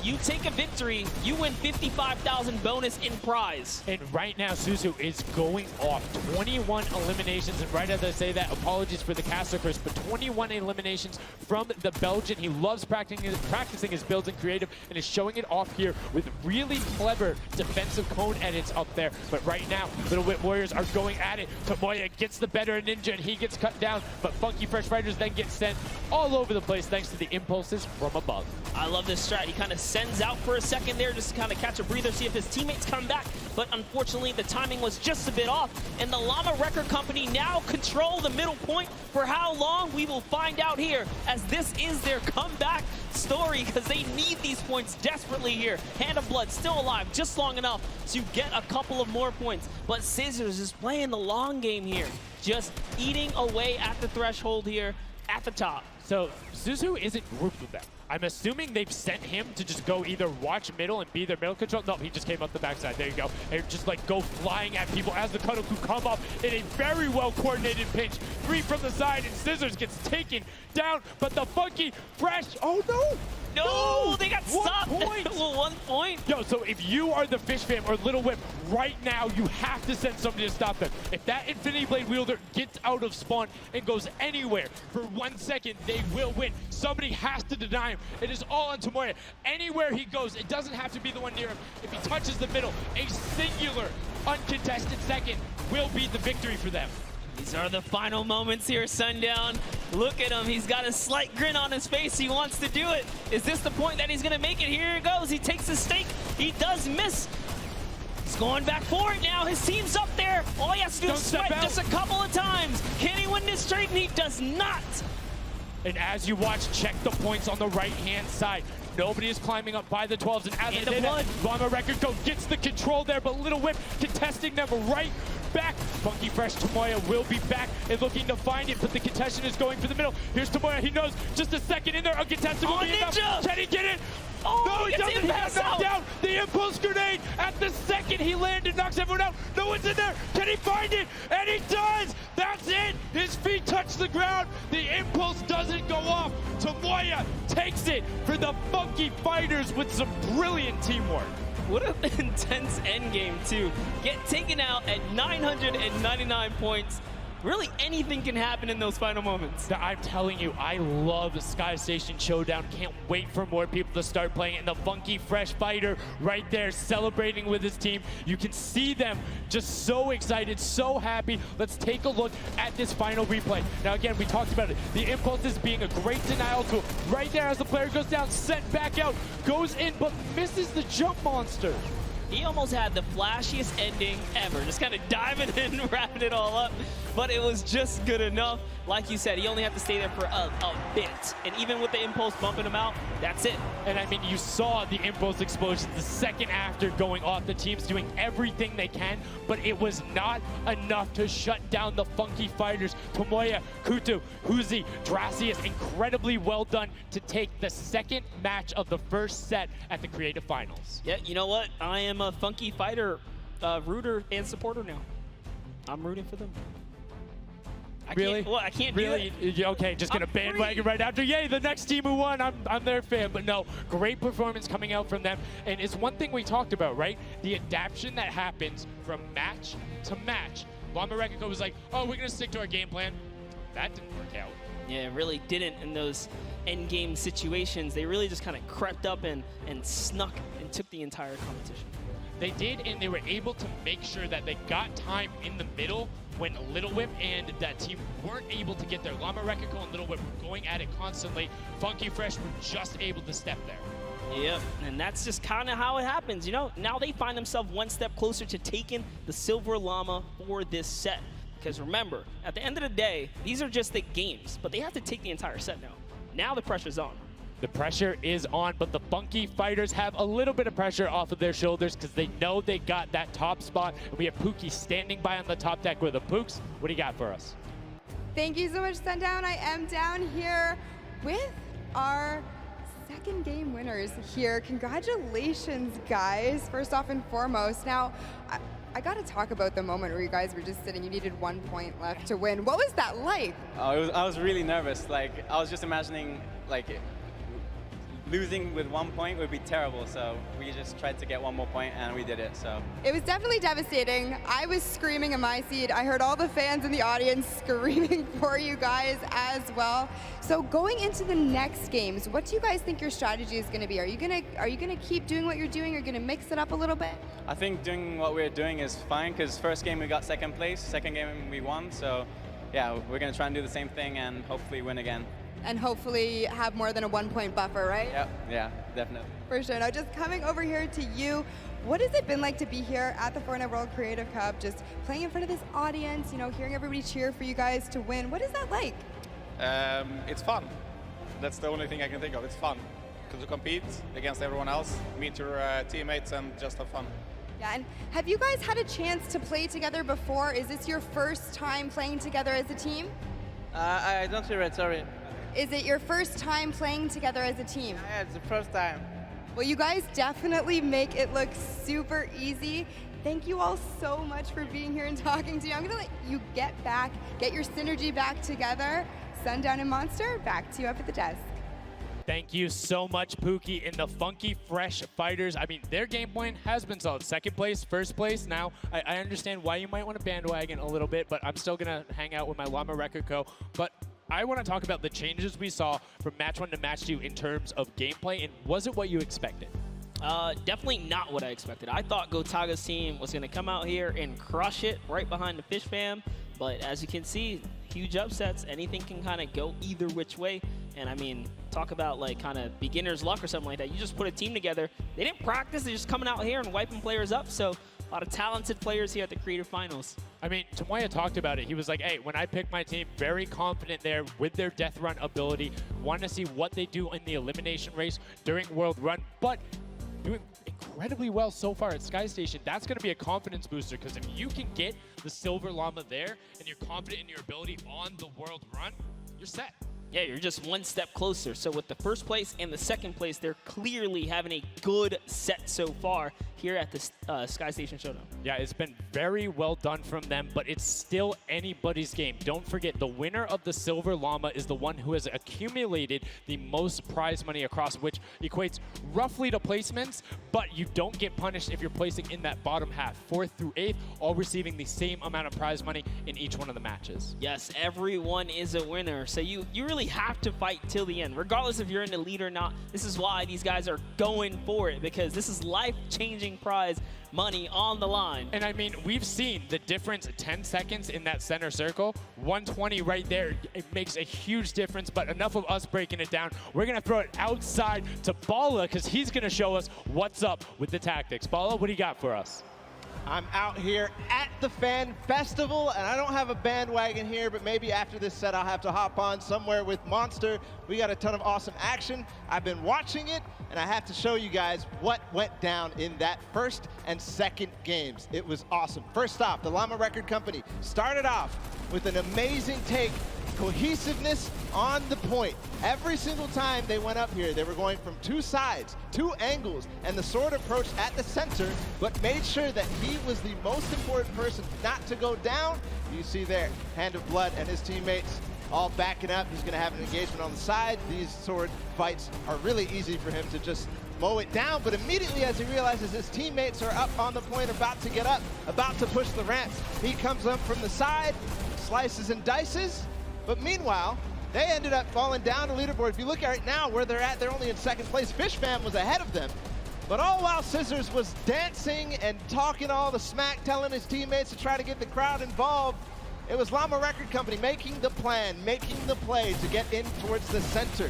you take a victory, you win 55,000 bonus in prize. And right now, Suzu is going off. 21 eliminations, and right as I say that, apologies for the caster curse, but 21 eliminations from the Belgian. He loves practicing his builds in creative and is showing it off here with really clever defensive cone edits up there. But right now, Little Whip Warriors are going at it. Tomoya gets the better of Ninja, and he gets cut down, but Funky Fresh Fighters then get sent all over the place thanks to the impulses from above. I love this strat. He kind of sends out for a second there just to kind of catch a breather, see if his teammates come back. But unfortunately, the timing was just a bit off. And the Llama Record Company now control the middle point. For how long, we will find out here, as this is their comeback story, because they need these points desperately here. Hand of Blood still alive, just long enough to get a couple of more points. But Scissors is playing the long game here, just eating away at the threshold here at the top. So Suzu isn't grouped with them. I'm assuming they've sent him to just go either watch middle and be their middle control. No, he just came up the backside. There you go. And just like go flying at people as the Kadoku come up in a very well coordinated pinch. 3 from the side, and Scissors gets taken down, but the Funky Fresh, oh no! No, they got stopped. 1 point. Well, 1 point. Yo, so if you are the Fish Fam or Little Whip, right now you have to send somebody to stop them. If that Infinity Blade wielder gets out of spawn and goes anywhere for 1 second, they will win. Somebody has to deny him. It is all on Tomoya. Anywhere he goes, it doesn't have to be the one near him. If he touches the middle, a singular uncontested second will be the victory for them. These are the final moments here, Sundown. Look at him. He's got a slight grin on his face. He wants to do it. Is this the point that he's going to make it? Here he goes. He takes the stake. He does miss. He's going back for it now. His team's up there. All he has to do is sweat just a couple of times. Can he win this trade? And he does not. And as you watch, check the points on the right-hand side. Nobody is climbing up by the 12s, and as they did it, Llama Record Co. gets the control there, but Little Whip contesting them right back. Funky Fresh Tomoya will be back and looking to find it, but the contention is going for the middle. Here's Tomoya. He knows just a second in there. Uncontested will be enough. Can he get it? Oh, no, he doesn't. He got knocked down. The impulse grenade at the second he landed knocks everyone out. No one's in there. Can he find it? And he does. That's it. His feet touch the ground. The impulse doesn't go off. Tomoya takes it for the Funky Fighters with some brilliant teamwork. What an intense endgame, too. Get taken out at 999 points. Really, anything can happen in those final moments. I'm telling you, I love Sky Station Showdown. Can't wait for more people to start playing it. And the Funky Fresh Fighter right there celebrating with his team. You can see them just so excited, so happy. Let's take a look at this final replay. Now, again, we talked about it. The impulses being a great denial tool. Right there as the player goes down, sent back out, goes in, but misses the jump monster. He almost had the flashiest ending ever. Just kind of diving in, wrapping it all up. But it was just good enough. Like you said, he only had to stay there for a bit. And even with the impulse bumping him out, that's it. And I mean, you saw the impulse explosion the second after going off. The team's doing everything they can, but it was not enough to shut down the Funky Fighters. Tomoya, Kutu, Huzi, Dracius, incredibly well done to take the second match of the first set at the Creative Finals. Yeah, you know what? I am a Funky Fighter rooter and supporter now. I'm rooting for them. Really? Well, I can't really? do it. Okay, just gonna bandwagon right after. Yay, the next team who won, I'm their fan. But no, great performance coming out from them. And it's one thing we talked about, right? The adaptation that happens from match to match. Llama Record Co was like, oh, we're gonna stick to our game plan. That didn't work out. Yeah, it really didn't in those end-game situations. They really just kind of crept up and snuck and took the entire competition. They did, and they were able to make sure that they got time in the middle when Little Whip and that team weren't able to get their Llama Rekiko and Little Whip were going at it constantly. Funky Fresh were just able to step there. Yep, and that's just kind of how it happens, you know? Now they find themselves one step closer to taking the Silver Llama for this set. Because remember, at the end of the day, these are just the games, but they have to take the entire set now. Now the pressure's on. The pressure is on, but the Funky Fighters have a little bit of pressure off of their shoulders because they know they got that top spot. And we have Pookie standing by on the top deck with the Pooks. What do you got for us? Thank you so much, Sundown. I am down here with our second game winners here. Congratulations, guys, first off and foremost. Now, I got to talk about the moment where you guys were just sitting. You needed 1 point left to win. What was that like? I was really nervous. Like, I was just imagining, like, losing with 1 point would be terrible, so we just tried to get 1 more point, and we did it, so. It was definitely devastating. I was screaming in my seat. I heard all the fans in the audience screaming for you guys as well. So going into the next games, what do you guys think your strategy is going to be? Are you gonna keep doing what you're doing, or going to mix it up a little bit? I think doing what we're doing is fine, because first game we got second place, second game we won, so yeah, we're going to try and do the same thing and hopefully win again. And hopefully have more than a 1 point buffer, right? Yep, yeah, definitely. For sure. Now, just coming over here to you, what has it been like to be here at the Fortnite World Creative Cup, just playing in front of this audience, you know, hearing everybody cheer for you guys to win? What is that like? It's fun. That's the only thing I can think of. It's fun to compete against everyone else, meet your teammates, and just have fun. Yeah, and have you guys had a chance to play together before? Is this your first time playing together as a team? I don't hear it, sorry. Is it your first time playing together as a team? Yeah, it's the first time. Well, you guys definitely make it look super easy. Thank you all so much for being here and talking to me. I'm gonna let you get your synergy back together. Sundown and Monster, back to you up at the desk. Thank you so much, Pookie, and the Funky Fresh Fighters. I mean, their game plan has been solid. Second place, first place. Now, I understand why you might want to bandwagon a little bit, but I'm still gonna hang out with my Llama Rekiko. But I want to talk about the changes we saw from match 1 to match 2 in terms of gameplay, and was it what you expected? Definitely not what I expected. I thought Gotaga's team was going to come out here and crush it right behind the Fish Fam, but as you can see, huge upsets. Anything can kind of go either which way, and I mean, talk about like kind of beginner's luck or something like that. You just put a team together. They didn't practice. They're just coming out here and wiping players up, so a lot of talented players here at the Creative Finals. I mean, Tomoya talked about it. He was like, hey, when I pick my team, very confident there with their death run ability. Want to see what they do in the elimination race during World Run, but doing incredibly well so far at Sky Station. That's going to be a confidence booster, because if you can get the Silver Llama there and you're confident in your ability on the World Run, you're set. Yeah, you're just one step closer. So with the first place and the second place, they're clearly having a good set so far here at the Sky Station Showdown. Yeah, it's been very well done from them, but it's still anybody's game. Don't forget, the winner of the Silver Llama is the one who has accumulated the most prize money across, which equates roughly to placements, but you don't get punished if you're placing in that bottom half. 4th through 8th, all receiving the same amount of prize money in each one of the matches. Yes, everyone is a winner. So you really have to fight till the end, regardless if you're in the lead or not. This is why these guys are going for it, because this is life-changing prize money on the line. And I mean, we've seen the difference 10 seconds in that center circle. 120 right there. It makes a huge difference, but enough of us breaking it down. We're going to throw it outside to Bala, because he's going to show us what's up with the tactics. Bala, what do you got for us? I'm out here at the Fan Festival, and I don't have a bandwagon here, but maybe after this set I'll have to hop on somewhere with Monster. We got a ton of awesome action. I've been watching it, and I have to show you guys what went down in that first and second games. It was awesome. First off, the Llama Record Company started off with an amazing take, cohesiveness on the point. Every single time they went up here, they were going from 2 sides, 2 angles, and the sword approach at the center, but made sure that he was the most important person not to go down. You see there, Hand of Blood and his teammates all backing up. He's going to have an engagement on the side. These sword fights are really easy for him to just mow it down, but immediately as he realizes his teammates are up on the point, about to get up, about to push the ramps, he comes up from the side, slices and dices. But meanwhile, They ended up falling down the leaderboard. If you look at right now where they're at, they're only in second place. Fishfam was ahead of them. But all while Scissors was dancing and talking all the smack, telling his teammates to try to get the crowd involved, it was Llama Record Company making the plan, making the play to get in towards the center.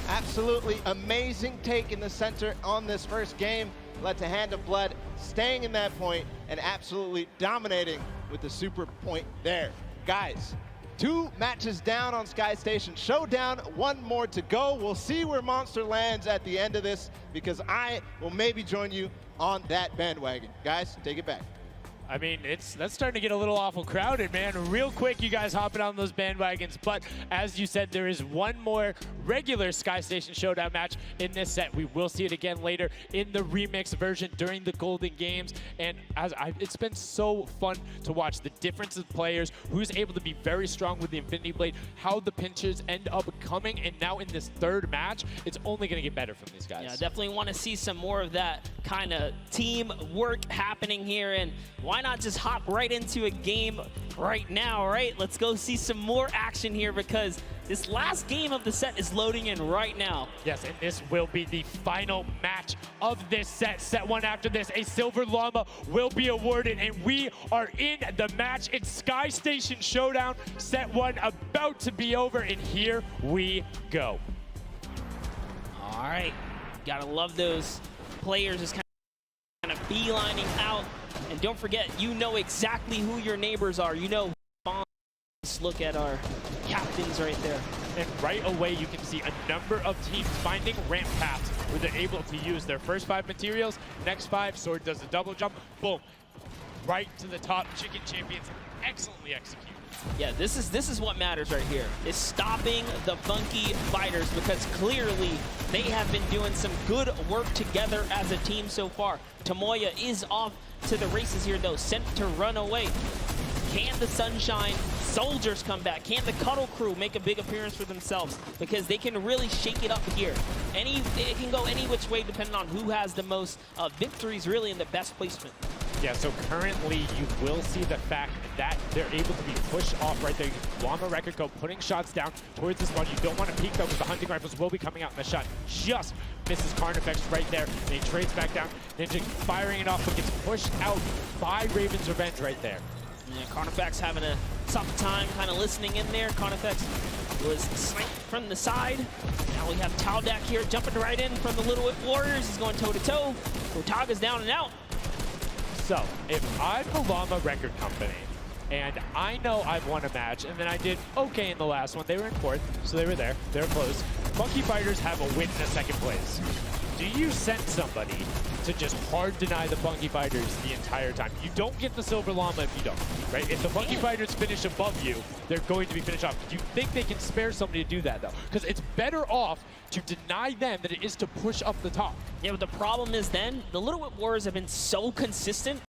Absolutely amazing take in the center on this first game. Led to Hand of Blood staying in that point and absolutely dominating with the super point there. Guys, 2 matches down on Sky Station Showdown, 1 more to go. We'll see where Monster lands at the end of this because I will maybe join you on that bandwagon. Guys, take it back. I mean, that's starting to get a little awful crowded, man. Real quick, you guys hopping on those bandwagons. But as you said, there is 1 more regular Sky Station Showdown match in this set. We will see it again later in the remix version during the Golden Games. And it's been so fun to watch the difference of players, who's able to be very strong with the Infinity Blade, how the pinches end up coming. And now in this 3rd match, it's only going to get better from these guys. Yeah, definitely want to see some more of that kind of team work happening here. And why not just hop right into a game right now, right? Let's go see some more action here because this last game of the set is loading in right now. Yes, and this will be the final match of this set. Set 1 after this, a Silver Llama will be awarded, and we are in the match. It's Sky Station Showdown. Set 1 about to be over, and here we go. All right, gotta love those players just kind of beelining out. And don't forget, you know exactly who your neighbors are. You know, look at our captains right there. And right away, you can see a number of teams finding ramp paths where they're able to use their first 5 materials. Next 5, Sword does a double jump. Boom. Right to the top. Chicken Champions excellently executed. Yeah, this is what matters right here. Is stopping the Funky Fighters because clearly they have been doing some good work together as a team so far. Tomoya is off to the races here though, sent to run away. Can the Sunshine Soldiers come back? Can the Cuddle Crew make a big appearance for themselves? Because they can really shake it up here. It can go any which way depending on who has the most victories really in the best placement. Yeah, so currently you will see the fact that they're able to be pushed off right there. Llama Record Co. putting shots down towards this one. You don't want to peek though because the hunting rifles will be coming out in the shot. Just misses Carnifex right there. And he trades back down. Ninja firing it off but gets pushed out by Raven's Revenge right there. Yeah, Carnifex having a tough time kind of listening in there. Carnifex was sniped from the side. Now we have Taldak here jumping right in from the Little Whip Warriors. He's going toe-to-toe. Otaga's down and out. So, if I'm the Llama Record Company, and I know I've won a match, and then I did okay in the last one, they were in 4th, so they were there, they were close. Funky Fighters have a win in a 2nd place. Do you send somebody to just hard deny the Funky Fighters the entire time? You don't get the Silver Llama if you don't, right? If the Funky Fighters finish above you, they're going to be finished off. Do you think they can spare somebody to do that, though? Because it's better off to deny them than it is to push up the top. Yeah, but the problem is then, the Little Whip Warriors have been so consistent